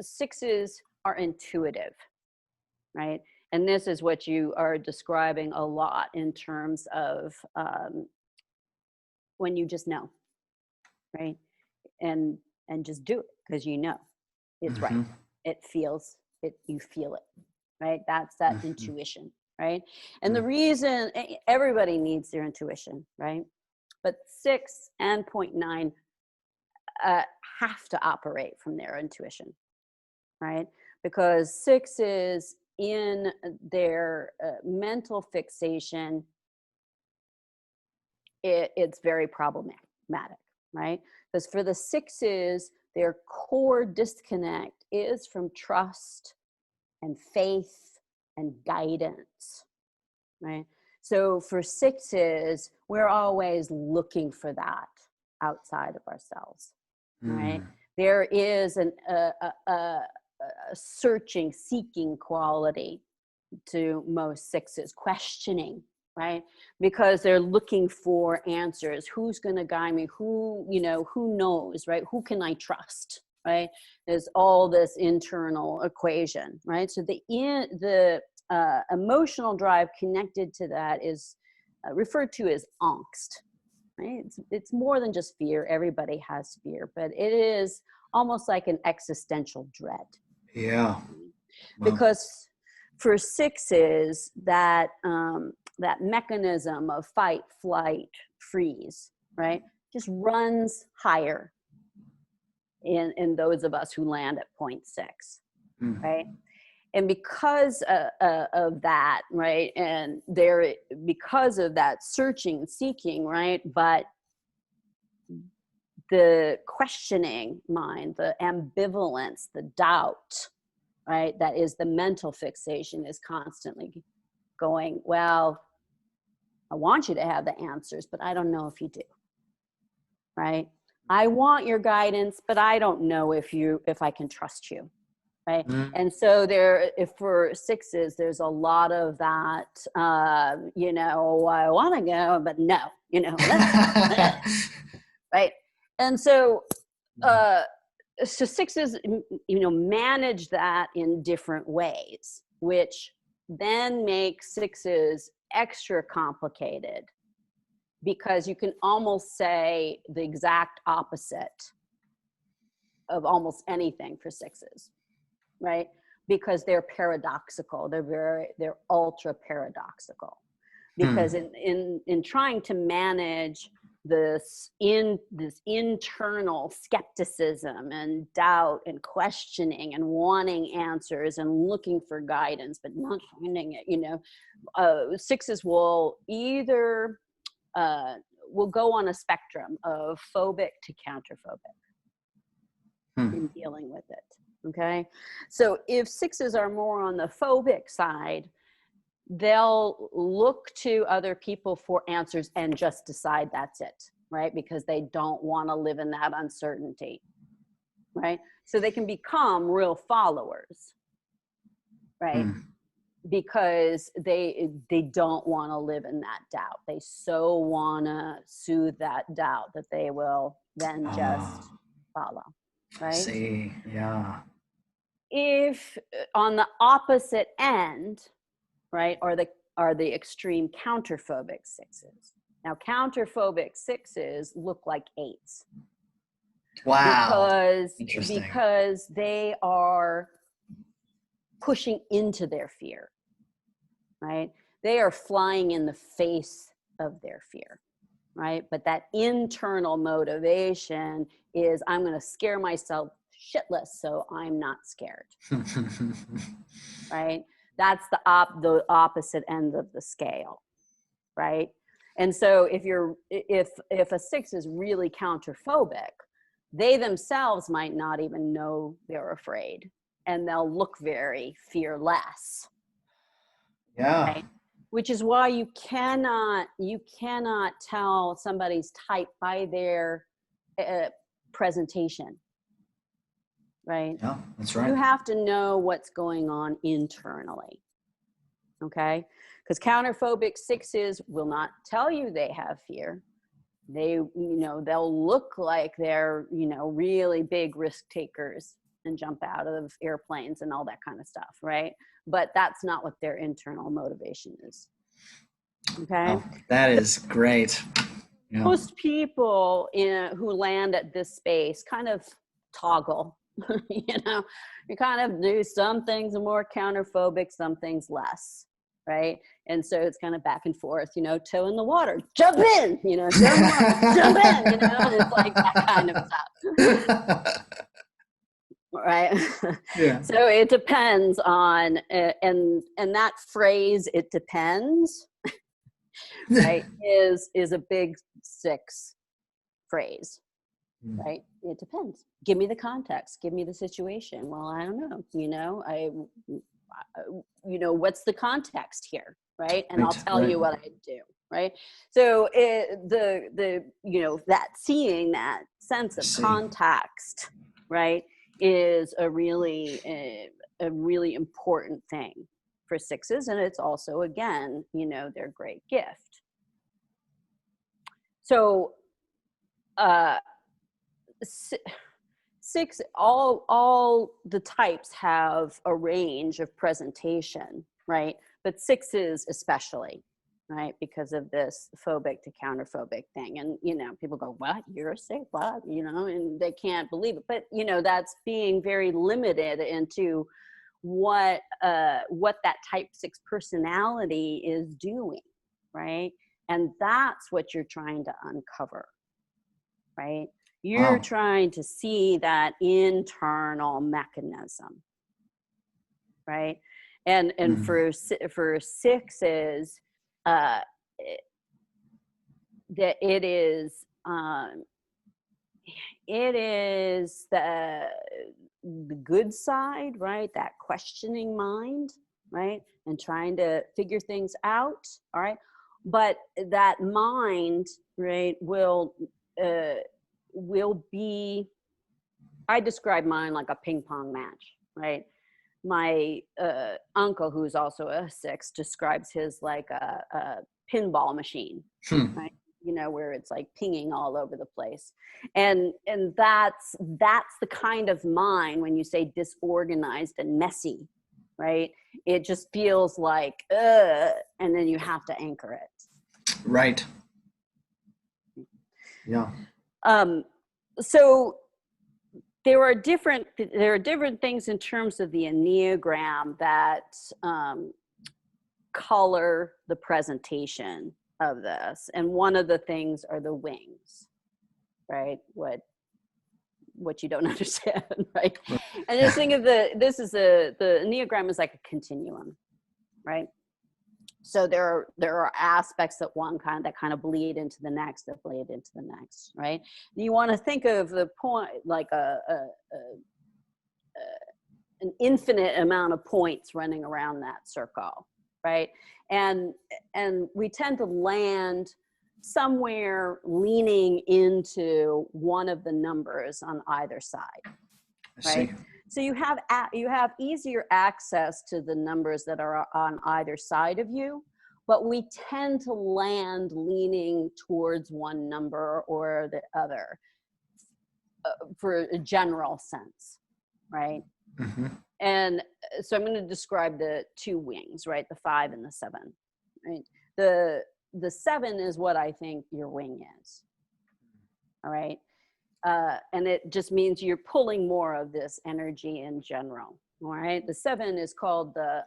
sixes are intuitive, right? And this is what you are describing a lot in terms of when you just know, right? And just do it because you know it's right. Mhm. It feels it. You feel it, right? That's that Mhm. intuition, right? And the Mm. reason everybody needs their intuition, right? But 6 and point 9 uh, have to operate from their intuition, right? Because 6 is in their mental fixation, it's very problematic, right? Because for the 6s, their core disconnect is from trust and faith and guidance, right? So for 6s, we're always looking for that outside of ourselves, right? Mm. There is a searching, seeking quality to most 6s, questioning, right? Because they're looking for answers. Who's going to guide me? Who knows, right? Who can I trust, right? There's all this internal equation, right? So the emotional drive connected to that is referred to as angst, right? It's more than just fear. Everybody has fear, but it is almost like an existential dread. Yeah. Well. Because for 6s, that mechanism of fight, flight, freeze, right, just runs higher in those of us who land at point 6, right? Mm. And because of that, right, and because of that searching, seeking, right, but the questioning mind, the ambivalence, the doubt, right, that is the mental fixation, is constantly going, well, I want you to have the answers, but I don't know if you do, right? I want your guidance, but I don't know if I can trust you, right? Mm. And so if for 6s, there's a lot of that, I want to go, but no, right? And so, uh, so 6s, manage that in different ways, which then makes 6s extra complicated, because you can almost say the exact opposite of almost anything for 6s, right? Because they're paradoxical. They're ultra paradoxical. Because Hmm. in trying to manage this internal skepticism and doubt and questioning and wanting answers and looking for guidance but not finding it, 6s will either will go on a spectrum of phobic to counterphobic Hmm. in dealing with it. Okay, so if 6s are more on the phobic side, they'll look to other people for answers and just decide that's it, right? Because they don't want to live in that uncertainty, right? So they can become real followers, right? Hmm. Because they don't want to live in that doubt. They so want to soothe that doubt that they will then just Ah, follow, I right? see. Yeah. If on the opposite end, right, are the extreme counterphobic 6s. Now, counterphobic 6s look like 8s. Wow. because Interesting. they are pushing into their fear, right? They are flying in the face of their fear, right? But that internal motivation is, I'm going to scare myself shitless so I'm not scared, right? That's the opposite end of the scale, right? And so if a 6 is really counterphobic, they themselves might not even know they're afraid, and they'll look very fearless, Yeah. right? Which is why you cannot tell somebody's type by their presentation, right? Yeah, that's You right. have to know what's going on internally, okay? Because counterphobic 6s will not tell you they have fear. They'll look like they're, really big risk takers and jump out of airplanes and all that kind of stuff, right? But that's not what their internal motivation is. Okay. Oh, that is great. Yeah. Most people who land at this space kind of toggle, you kind of do some things more counterphobic, some things less. Right. And so it's kind of back and forth, toe in the water, jump in, toe in the water, jump in, it's like that kind of stuff. Right. Yeah. So it depends on, and that phrase, it depends, right, is a big 6 phrase, right? It depends. Give me the context. Give me the situation. Well, I don't know. What's the context here, right? And I'll Right, tell right. you what I do, right? So that seeing that sense I of see. context, right, is a really important thing for 6s, and it's also, again, their great gift. So, 6, all the types have a range of presentation, right? But 6s especially, right? Because of this phobic to counterphobic thing. And, people go, what? You're a 6? What? And they can't believe it. But, that's being very limited into what that type 6 personality is doing, right? And that's what you're trying to uncover, right? You're Wow. trying to see that internal mechanism, right? And for 6s, uh, that it is the good side, right? That questioning mind, right? And trying to figure things out, all right? But that mind, right, will be, I describe mine like a ping pong match, right? My uncle, who's also a 6, describes his like a pinball machine, Hmm. right? Where it's like pinging all over the place. And that's the kind of mind, when you say disorganized and messy, right? It just feels like, and then you have to anchor it. Right. Yeah. So there are different things in terms of the Enneagram that color the presentation of this, and one of the things are the wings, right? What you don't understand, right? Right. And just think of the Enneagram is like a continuum, right? So there are aspects that kind of bleed into the next, right? And you want to think of the point like an infinite amount of points running around that circle, right? And we tend to land somewhere leaning into one of the numbers on either side, I right? see. So you have easier access to the numbers that are on either side of you, but we tend to land leaning towards one number or the other for a general sense, right? Mm-hmm. And so I'm going to describe the 2 wings, right? The 5 and the 7, right? The 7 is what I think your wing is. All right. And it just means you're pulling more of this energy in general. All right. The 7 is called the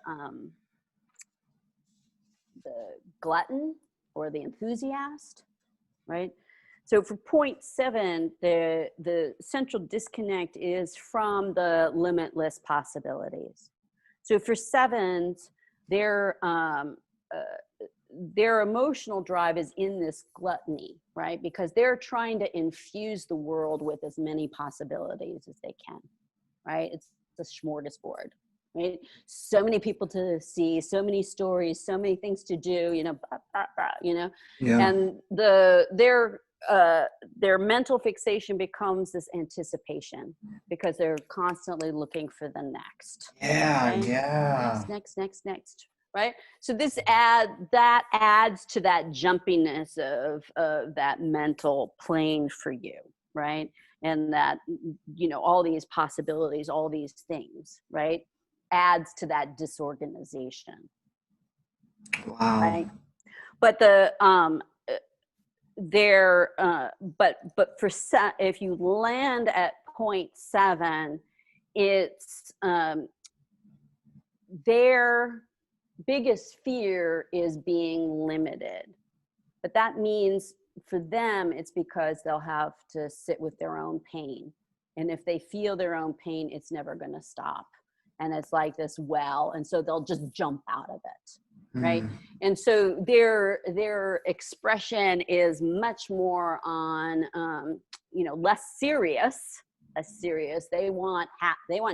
glutton or the enthusiast, right? So for point 7, the central disconnect is from the limitless possibilities. So for 7s, their emotional drive is in this gluttony, right? Because they're trying to infuse the world with as many possibilities as they can, right? It's a smorgasbord, right? So many people to see, so many stories, so many things to do, Yeah. and their mental fixation becomes this anticipation because they're constantly looking for the next, Yeah. right? Yeah. Next, right? So that adds to that jumpiness of that mental plane for you, right? And that, all these possibilities, all these things, right, adds to that disorganization, Wow. right? But the there but for if you land at point 7, it's their biggest fear is being limited. But that means for them, it's because they'll have to sit with their own pain. And if they feel their own pain, it's never going to stop. And it's like this well, and so they'll just jump out of it, right? And so their expression is much more on, less serious. They want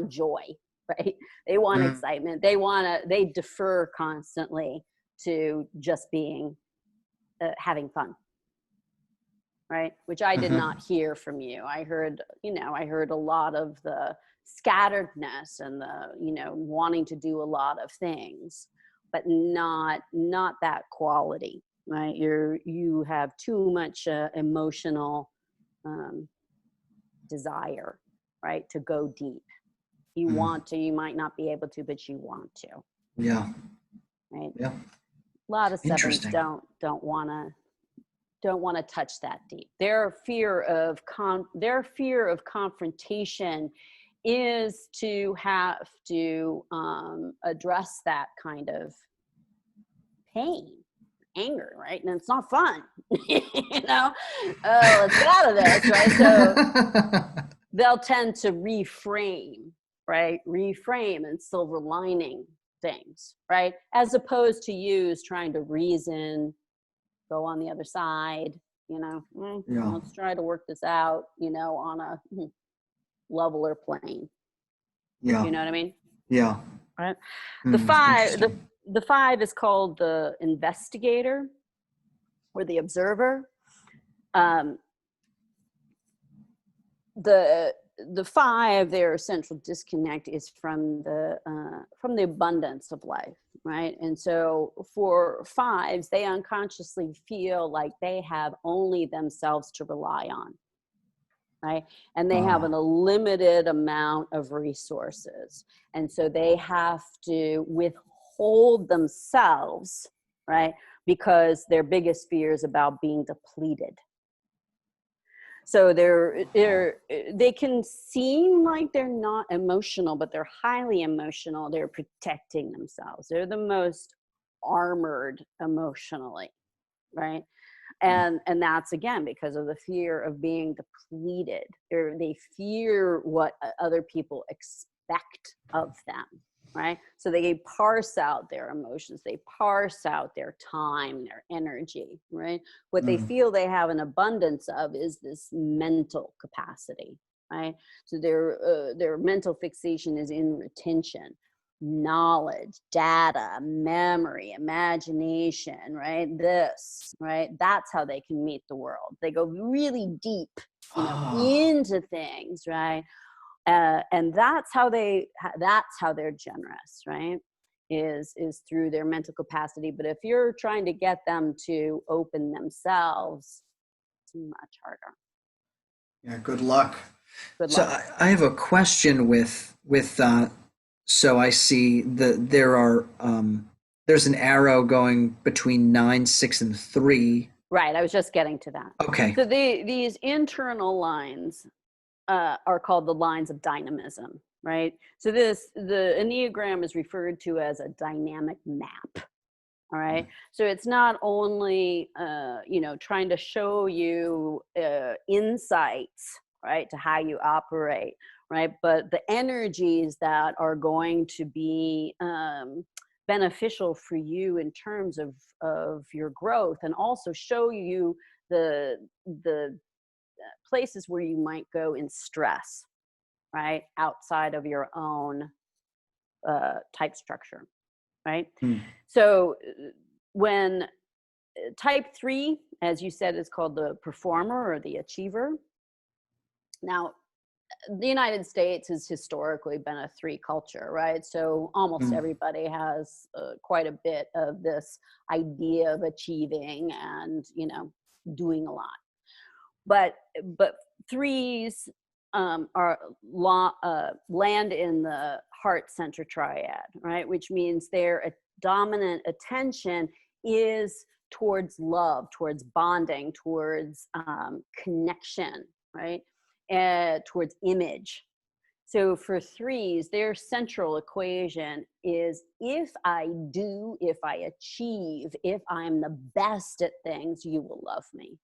joy, right? They want excitement. They defer constantly to just being having fun, right? Which I did not hear from you. I heard a lot of the scatteredness and the, wanting to do a lot of things, but not that quality, right? You have too much emotional desire, right? To go deep. You want to, you might not be able to, but you want to. Yeah. Right. Yeah. A lot of 7s Interesting. don't want to touch that deep. Their fear of confrontation is to have to address that kind of pain, anger, right? And it's not fun. Let's get out of this, right? So they'll tend to reframe, right? Reframe and silver lining things, right? As opposed to use trying to reason, go on the other side, Yeah. let's try to work this out, on a leveler plane. Yeah. You know what I mean? Yeah. Right. The 5, Interesting. the 5 is called the investigator or the observer. The 5, their central disconnect is from the abundance of life, right? And so for 5s, they unconsciously feel like they have only themselves to rely on, right? And they have a limited amount of resources, and so they have to withhold themselves, right? Because their biggest fear is about being depleted. So they can seem like they're not emotional, but they're highly emotional. They're protecting themselves. They're the most armored emotionally, right? And that's again because of the fear of being depleted. They fear what other people expect of them, right? So they parse out their emotions, they parse out their time, their energy, right? What they feel they have an abundance of is this mental capacity, right? So their mental fixation is in retention, knowledge, data, memory, imagination, right? That's how they can meet the world. They go really deep, into things, right? And that's how they're generous, right? Is through their mental capacity. But if you're trying to get them to open themselves, it's much harder. Yeah. Good luck. Good So luck. I have a question with so I see there's an arrow going between 9, 6, and 3, Right. I was just getting to that. Okay. So these internal lines are called the lines of dynamism, right? So the Enneagram is referred to as a dynamic map. All right. So it's not only, trying to show you insights, right, to how you operate, right, but the energies that are going to be beneficial for you in terms of your growth, and also show you the places where you might go in stress, right, outside of your own type structure, right? Hmm. So when type 3, as you said, is called the performer or the achiever. Now, the United States has historically been a 3 culture, right? So almost Hmm. everybody has quite a bit of this idea of achieving and, doing a lot. But threes land in the heart center triad, right? Which means their dominant attention is towards love, towards bonding, towards connection, right? Towards image. So for threes, their central equation is if I do, if I achieve, if I'm the best at things, you will love me,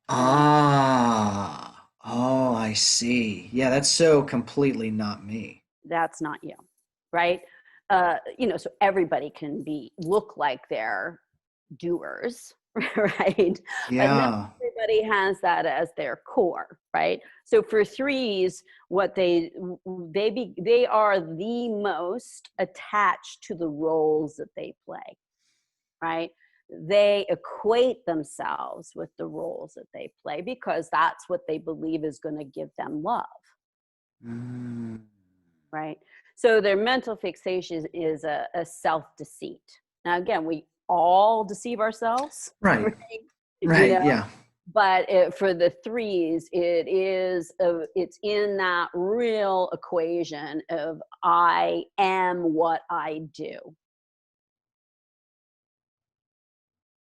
right? Ah, oh, I see. Yeah, that's so completely not me. That's not you, right? So everybody can look like they're doers, right? But not Yeah. everybody has that as their core, right? So for threes, what they are the most attached to the roles that they play, right? They equate themselves with the roles that they play because that's what they believe is going to give them love, Mm. right? So their mental fixation is a self-deceit. Now, again, we all deceive ourselves, Right. right? You Right. know, Yeah. but for the threes, it's in that real equation of I am what I do,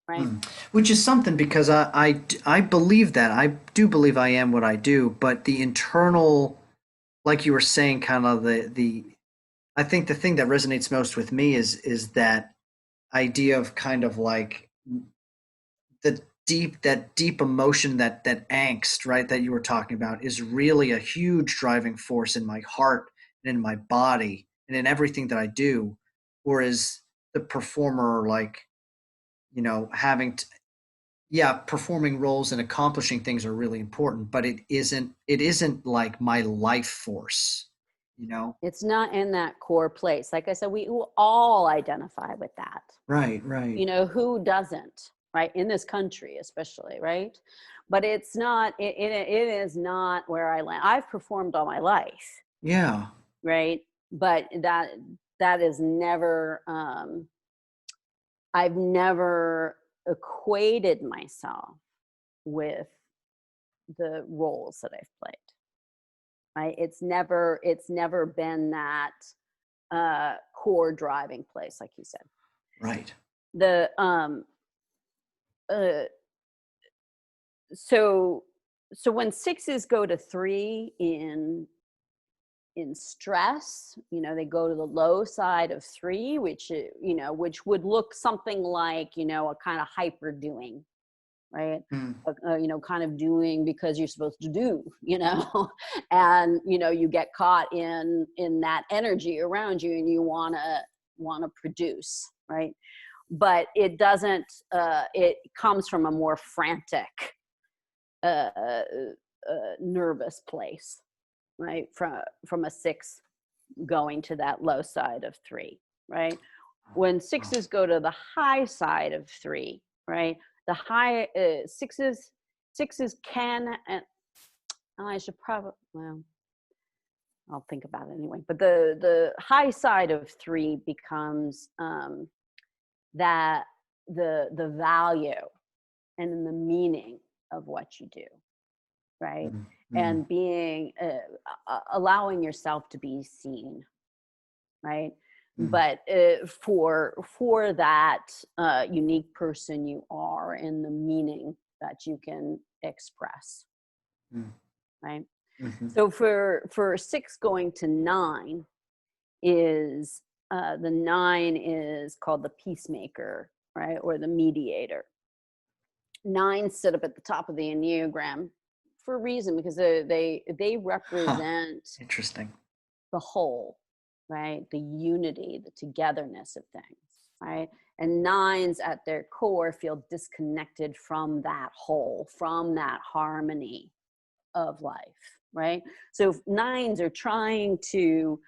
right? Mm. Which is something because I believe that. I do believe I am what I do, but the internal, like you were saying, kind of the I think the thing that resonates most with me is that idea of kind of like that deep emotion, that angst, right, that you were talking about is really a huge driving force in my heart and in my body and in everything that I do. Whereas the performer, like, having to, yeah, performing roles and accomplishing things are really important, but it isn't like my life force, you know? It's not in that core place. Like I said, we all identify with that. Right, right. Who doesn't, right? In this country, especially, right? But it's not, it is not where I land. I've performed all my life, Yeah. right? But that is never, I've never equated myself with the roles that I've played, right? It's never been that core driving place, like you said. Right. The uh, so so when sixes go to 3 in stress, they go to the low side of 3, which would look something like, a kind of hyper doing, right? Mm. Kind of doing because you're supposed to do, and you get caught in that energy around you, and you want to produce, right? But it doesn't. It comes from a more frantic, nervous place, right? From a 6 going to that low side of 3, right? When Oh. sixes go to the high side of 3, right? The high sixes can, and I should probably, well, I'll think about it anyway. But the high side of 3 becomes that the value and the meaning of what you do, right? Mm, mm, And being allowing yourself to be seen, right? Mm, but for that unique person you are and the meaning that you can express, mm, right? mhm. So for 6 going to 9 is the 9 is called the peacemaker, right, or the mediator. 9 sit up at the top of the Enneagram for a reason, because they Huh. represent Interesting. the whole, right? The unity, the togetherness of things, right? And 9s at their core feel disconnected from that whole, from that harmony of life, right? So 9s are trying to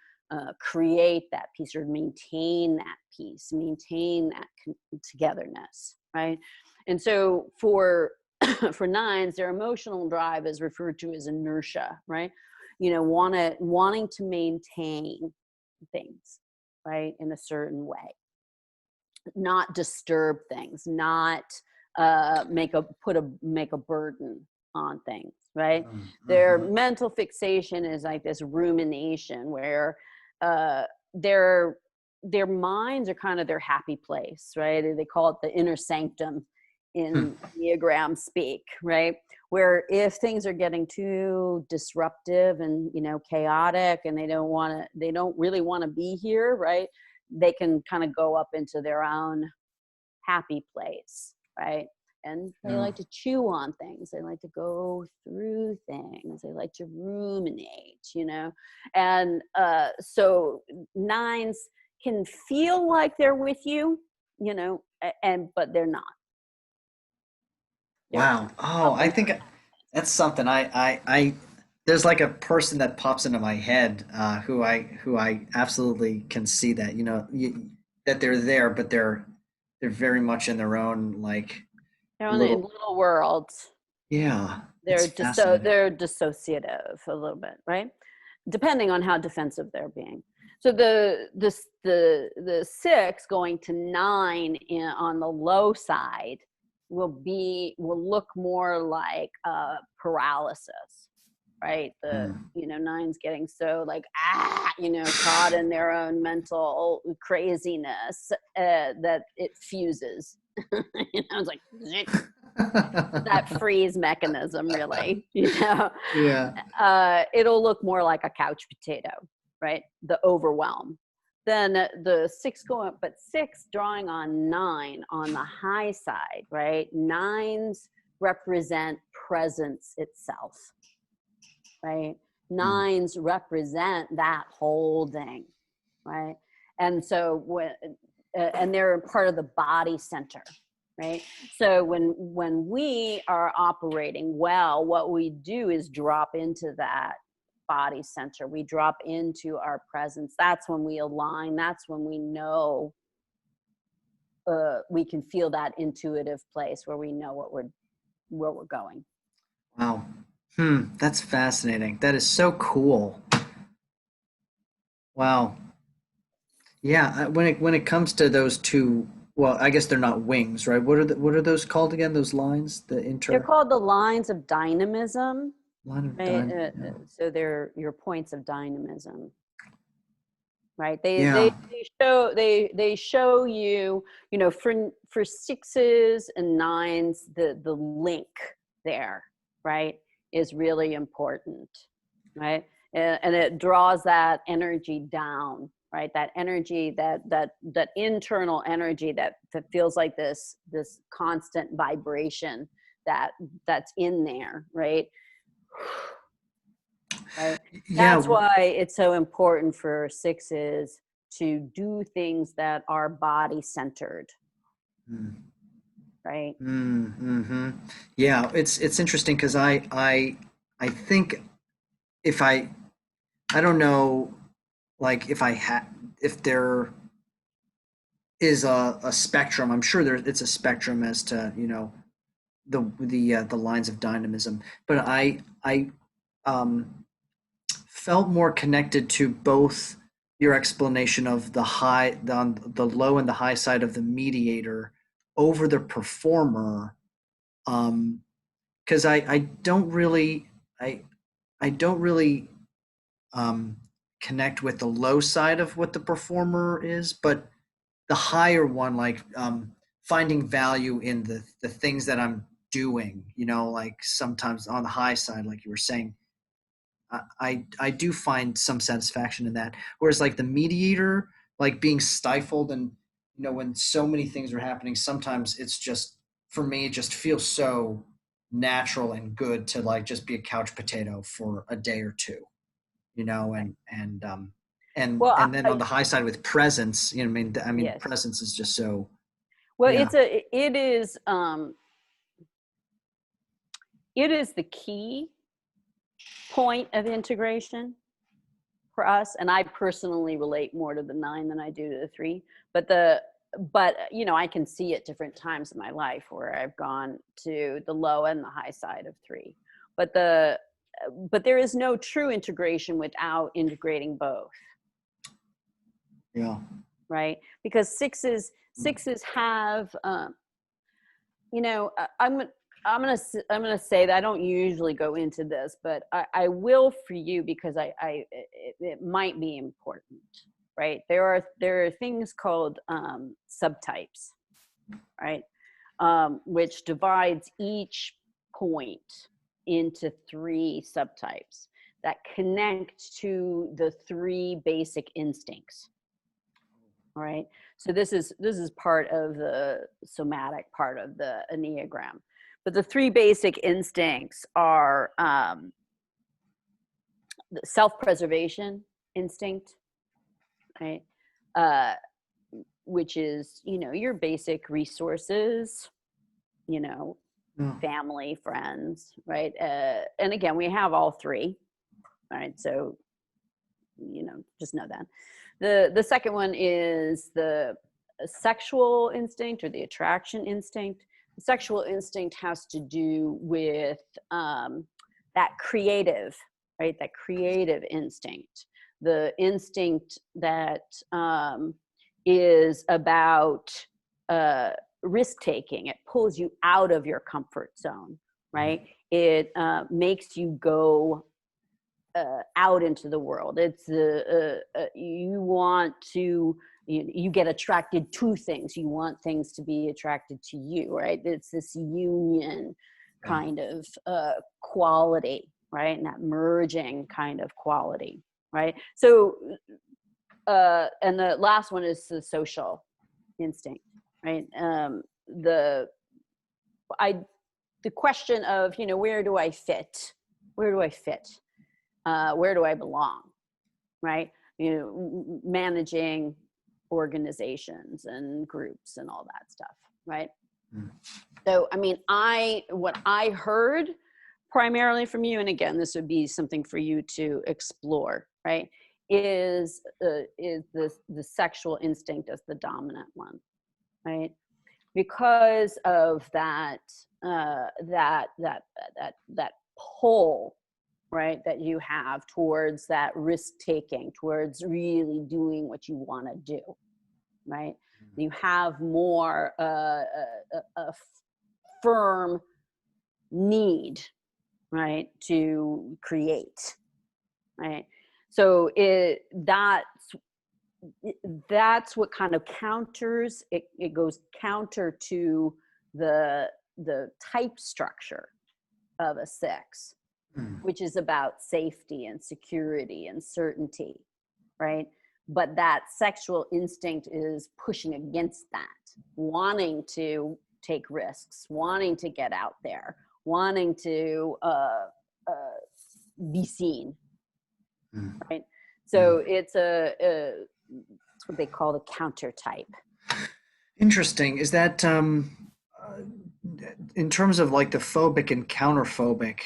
create that peace, or maintain that peace, maintain that togetherness, right? And so for for 9s, their emotional drive is referred to as inertia, right? Wanting to maintain things, right, in a certain way, not disturb things, not make a burden on things, right? Mm, Their mhm. mental fixation is like this rumination where uh their their minds are kind of their happy place, right? They call it the inner sanctum Hmm. in Enneagram speak, right? Where if things are getting too disruptive and chaotic, and they don't really want to be here, right? They can kind of go up into their own happy place, right? And they Yeah. like to chew on things. They like to go through things. They like to ruminate. And so 9s can feel like they're with you, but they're not. They're Wow. Oh, up I in think that's something there's like a person that pops into my head who I absolutely can see that, that they're there, but they're very much in their own like their own little, little worlds. yeah, it's fascinating. They're dissociative a little bit, right? Depending on how defensive they're being. So the 6 going to 9 on the low side will look more like paralysis, right? The Mm. 9's getting so like caught in their own mental craziness that it fuses. It's like that freeze mechanism, really. Yeah. It'll look more like a couch potato, right? The overwhelm. Then the 6 going up, but 6 drawing on 9 on the high side, right? 9s represent presence itself, right? Mm. 9s represent that holding, right? And so and they're part of the body center, right? So when we are operating well, what we do is drop into that body center. We drop into our presence. That's when we align. That's when we know, we can feel that intuitive place where we know where we're going. Wow. That's fascinating. That is so cool. Wow. Yeah, when it comes to those two, well, I guess they're not wings, right? What are those called again? Those lines, the They're inter called the lines of dynamism, line of right? dime. Yeah. So they're your points of dynamism, right? They they Yeah. they show they show you, for 6s and 9s, the link there, right, is really important, right? And it draws that energy down, right? That energy, that internal energy that feels like this constant vibration that's in there, right? Right. Yeah. That's why it's so important for 6s to do things that are body centered, Mm, right? mm-hmm. Yeah, it's interesting because I think if I don't know, like if there is a spectrum. I'm sure it's a spectrum as to the lines of dynamism, but I um felt more connected to both your explanation of the low and the high side of the mediator over the performer, because I don't really um connect with the low side of what the performer is, but the higher one, like finding value in the things that I'm doing, like sometimes on the high side, like you were saying, I do find some satisfaction in that. Whereas like the mediator, like being stifled and, when so many things are happening, sometimes it's just, for me, it just feels so natural and good to like just be a couch potato for a day or two, Well, and then on the high side with presence, I mean, yes. presence is just so, Well, yeah. it is the key point of integration for us, and I personally relate more to the 9 than I do to the 3. But I can see at different times in my life where I've gone to the low and the high side of 3. But there is no true integration without integrating both. Yeah. Right? Because sixes have I'm gonna say that I don't usually go into this, but I will for you because it might be important, right? There are things called subtypes, right? Which divides each point into 3 subtypes that connect to the 3 basic instincts. All right. So this is part of the somatic part of the Enneagram. But the 3 basic instincts are the self-preservation instinct, right? Which is, your basic resources, Yeah. family, friends, right? And again, we have all 3, right? So, just know that. The second one is the sexual instinct or the attraction instinct. The sexual instinct has to do with that creative, right? That creative instinct. The instinct that is about risk taking. It pulls you out of your comfort zone, right? It makes you go out into the world. It's you want to, you get attracted to things. You want things to be attracted to you, right? It's this union kind of quality, right? And that merging kind of quality, right? So, and the last one is the social instinct, right? The question of, where do I fit? Where do I fit? Where do I belong, right? Managing organizations and groups and all that stuff, right? So, I mean, what I heard primarily from you, and again, this would be something for you to explore, right? Is the sexual instinct as the dominant one, right? Because of that pull, right, that you have towards that risk taking, towards really doing what you want to do, right? You have more a firm need, right, to create, right? So that's what kind of counters it. It goes counter to the type structure of a 6, which is about safety and security and certainty, right? But that sexual instinct is pushing against that, wanting to take risks, wanting to get out there, wanting to be seen, right? So it's it's what they call the counter type. Interesting. Is that in terms of like the phobic and counterphobic?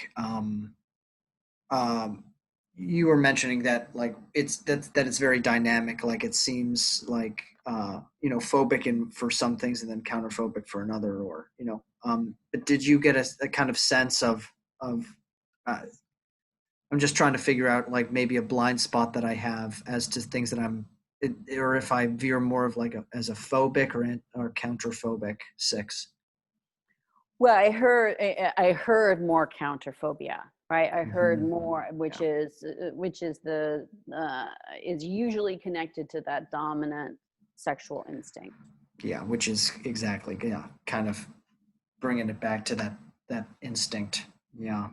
You were mentioning that like that it's very dynamic. Like it seems like phobic for some things and then counterphobic for another, or But did you get a kind of sense of I'm just trying to figure out like maybe a blind spot that I have as to things that or if I veer more of like as a phobic or counterphobic 6. Well, I heard more counterphobia. right? I heard Hmm. more, which is the is usually connected to that dominant sexual instinct. Yeah, which is exactly, yeah, kind of bringing it back to that instinct. Yeah.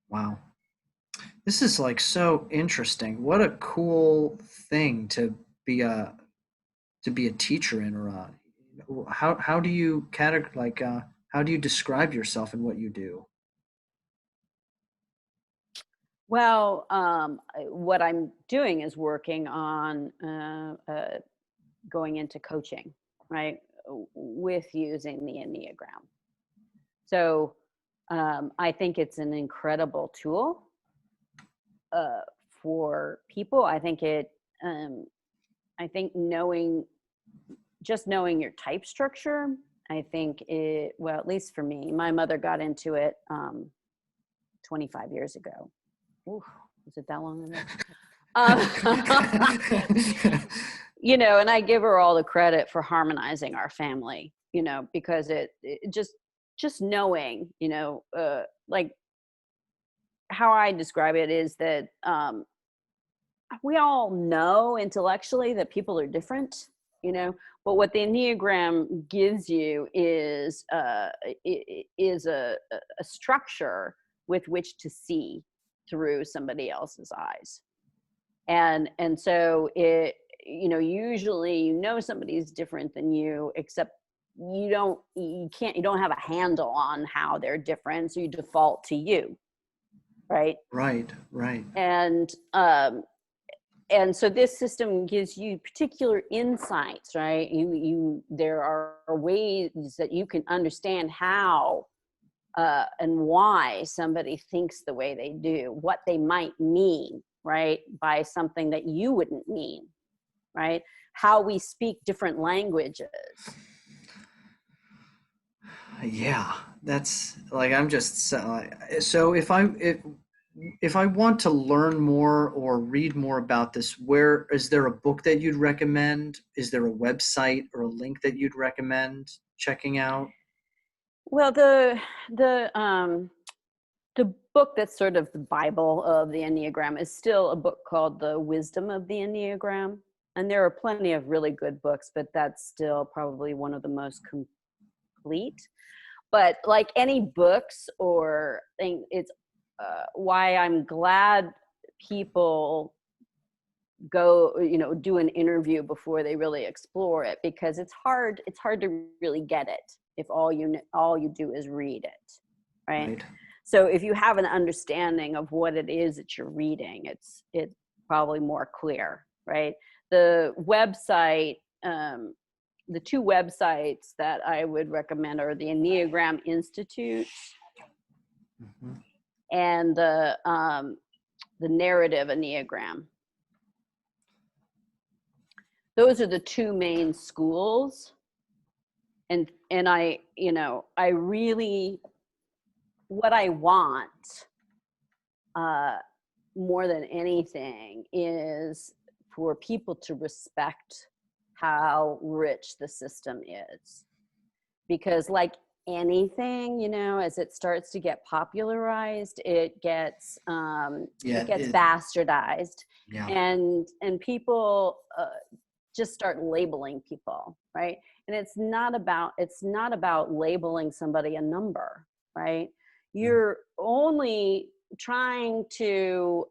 Wow. This is like so interesting. What a cool thing be a to be a teacher in, or how do you how do you describe yourself and what you do? Well, what I'm doing is working on going into coaching, right, with using the Enneagram. So I think it's an incredible tool uh, for people. Um, I think knowing your type structure, I think well, at least for me, my mother got into it 25 years ago. Ooh, was it that long ago? And I give her all the credit for harmonizing our family, because it just knowing, like how I describe it is that we all know intellectually that people are different, but what the Enneagram gives you is a structure with which to see through somebody else's eyes. And so usually somebody's different than you, except you don't have a handle on how they're different, so you default to you, right? Right, right. And so this system gives you particular insights, right? There are ways that you can understand how and why somebody thinks the way they do, what they might mean, right, by something that you wouldn't mean, right? How we speak different languages. Yeah, that's like I'm just so if I want to learn more or read more about this, where is there a book that you'd recommend? Is there a website or a link that you'd recommend checking out? Well, the book that's sort of the Bible of the Enneagram is still a book called The Wisdom of the Enneagram. And there are plenty of really good books, but that's still probably one of the most complete. But like any books or thing, it's why I'm glad people go, do an interview before they really explore it, because it's hard to really get it if all you do is read it, right? Right. So if you have an understanding of what it is that you're reading, it's probably more clear, right? The website, the two websites that I would recommend are the Enneagram Institute Hmm. and the Narrative Enneagram. Those are the two main schools. And I really, what I want uh, more than anything is for people to respect how rich the system is, because like anything, as it starts to get popularized, Yeah, it gets it bastardized, yeah. and people just start labeling people, right? And it's not about labeling somebody a number, right? Mm. You're only trying to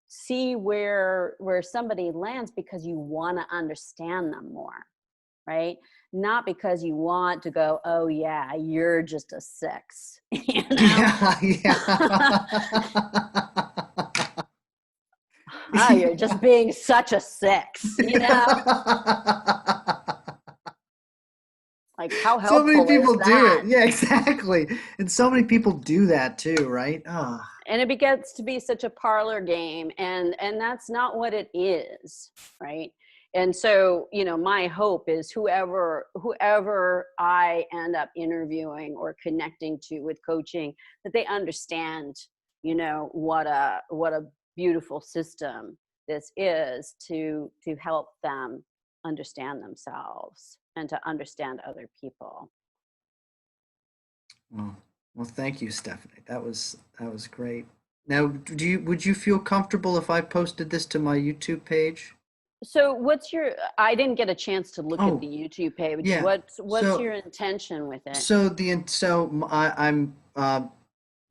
see where somebody lands because you want to understand them more, right? Not because you want to go, oh yeah, you're just a six, Yeah, yeah. oh, you're just being such a six, like how So many helpful is people do it. that? Yeah, exactly. And so many people do that too, right? Oh, And it begins to be such a parlor game, and that's not what it is, right? And so my hope is whoever I end up interviewing or connecting to with coaching, that they understand what a beautiful system this is to help them understand themselves and to understand other people. well, Well, thank you, Stephanie. That was great. Now, would you feel comfortable if I posted this to my YouTube page? So I didn't get a chance to look at the Oh, YouTube page. yeah. What's So your intention with it? I'm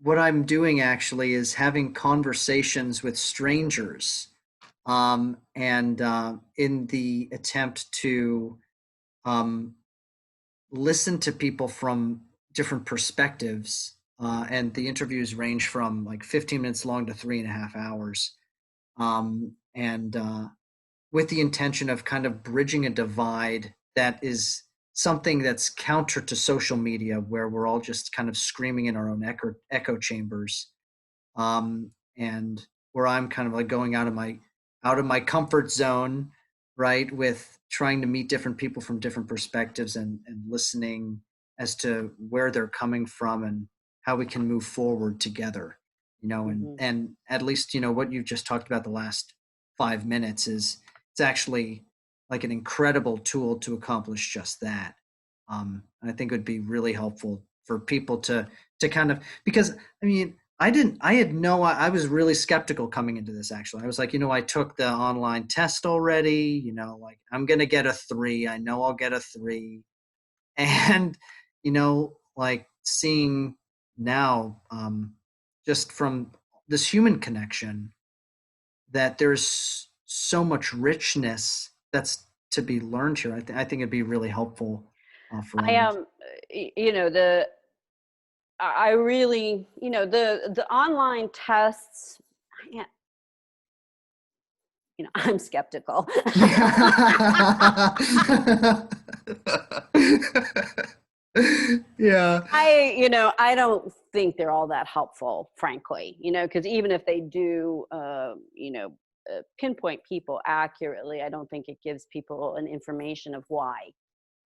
what I'm doing actually is having conversations with strangers, and in the attempt to um, listen to people from different perspectives. And the interviews range from like 15 minutes long to 3.5 hours. And With the intention of kind of bridging a divide that is something that's counter to social media, where we're all just kind of screaming in our own echo chambers, and where I'm kind of like going out of my comfort zone, right, with trying to meet different people from different perspectives, and listening as to where they're coming from and how we can move forward together, and Hmm. at least what you've just talked about the last 5 minutes is it's actually like an incredible tool to accomplish just that. And I think it would be really helpful for people to kind of, because I mean, I was really skeptical coming into this. Actually, I was like, I took the online test already, like I'm going to get a 3. I know I'll get a 3. And, like seeing now, just from this human connection, that there's so much richness that's to be learned here. I think it'd be really helpful for I others. am, I really, the online tests, yeah, I'm skeptical. Yeah. I don't think they're all that helpful, frankly, because even if they do, pinpoint people accurately, I don't think it gives people an information of why.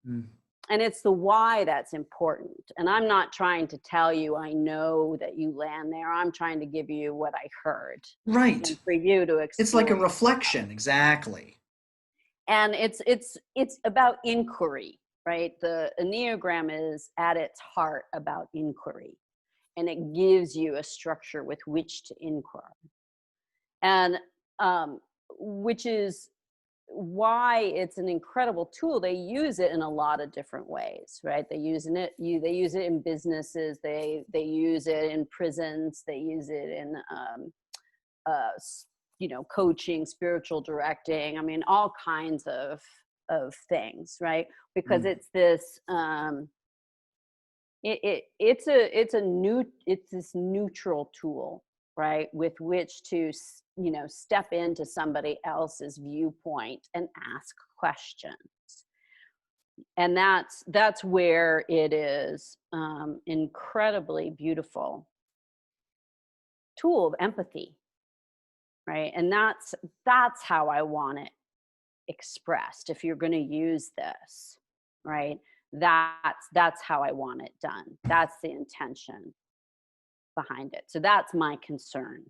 Mm. And it's the why that's important. And I'm not trying to tell you, I know that you land there. I'm trying to give you what I heard Right. and for you to It's like a explore yourself. reflection. Exactly. And it's about inquiry, right? The Enneagram is at its heart about inquiry, and it gives you a structure with which to inquire. And which is why it's an incredible tool. They use it in a lot of different ways, right? They use it in businesses, they use it in prisons, they use it in uh, coaching, spiritual directing. I mean, all kinds of things, right? Because Mm. it's this it's this neutral tool, right, with which to step into somebody else's viewpoint and ask questions. And that's where it is incredibly beautiful tool of empathy, right? And that's how I want it expressed. If you're going to use this, right, that's how I want it done. That's the intention behind it. So that's my concern,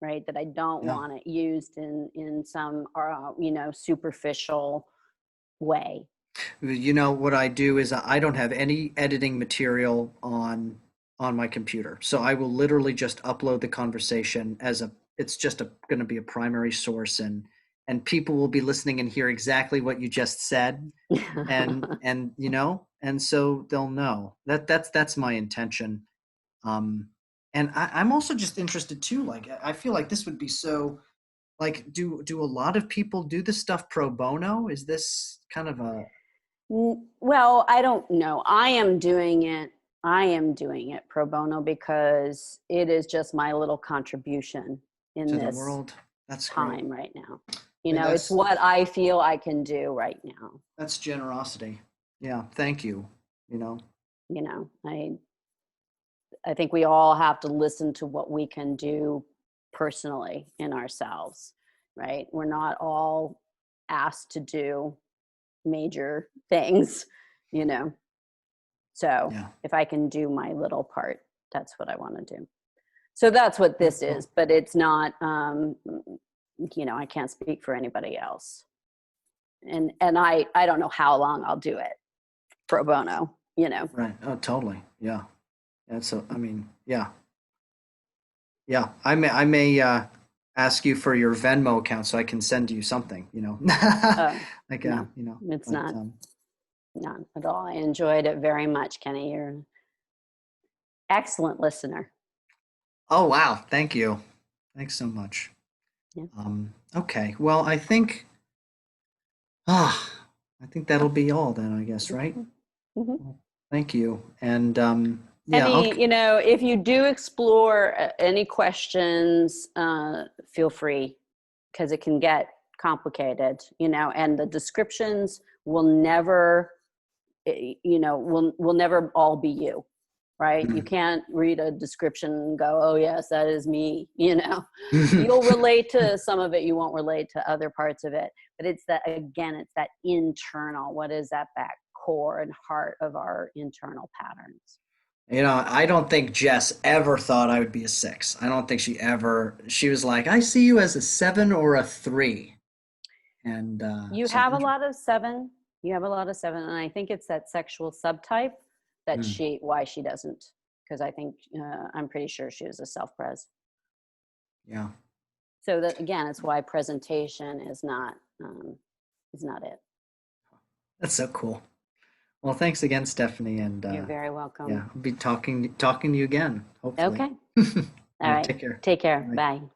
right? That I don't Yeah. want it used in some superficial way. What I do is I don't have any editing material on my computer. So I will literally just upload the conversation as a it's just going to be a primary source, and people will be listening and hear exactly what you just said, and so they'll know that's my intention. um and I'm also just interested too, like I feel like this would be so, like, do a lot of people do this stuff pro bono? Is this kind of a Well, I don't know. I am doing it pro bono because it is just my little contribution in to the this world? That's great. time right now. I mean, It's what I feel I can do right now. that's generosity. Yeah, thank you. You know, You know, I think we all have to listen to what we can do personally in ourselves, right? We're not all asked to do major things, you know. So yeah. if I can do my little part, that's what I want to do. So that's what Very this cool. is, but it's not, I can't speak for anybody else. And I don't know how long I'll do it pro bono. Right. Oh, totally. Yeah. Yeah, so I mean, yeah, yeah. I may ask you for your Venmo account so I can send you something, Uh, like no, it's but not at all. I enjoyed it very much, Kenny. You're an excellent listener. oh wow, thank you, thanks so much. Yeah. Okay, well, I think that'll be all then, I guess, right? Mhm. Mhm. Well, thank you, and yeah, I'll. Any, if you do explore any questions, feel free, because it can get complicated, and the descriptions will never, will never all be you, right? You can't read a description and go, oh yes, that is me, You'll relate to some of it, you won't relate to other parts of it. But it's that, again, it's that internal, what is at that core and heart of our internal patterns. I don't think Jess ever thought I would be a 6. I don't think she was like, I see you as a 7 or a 3. And You so have a lot of 7. You have a lot of 7, and I think it's that sexual subtype that mm, why she doesn't, because I think I'm pretty sure she was a self-pres. yeah, So that, again, it's why presentation is not it. that's so cool. Well, thanks again, Stephanie, and You're very yeah, welcome. I'll be talking to you again, hopefully. Okay. All All right, right. take care. Take care. Bye. Bye.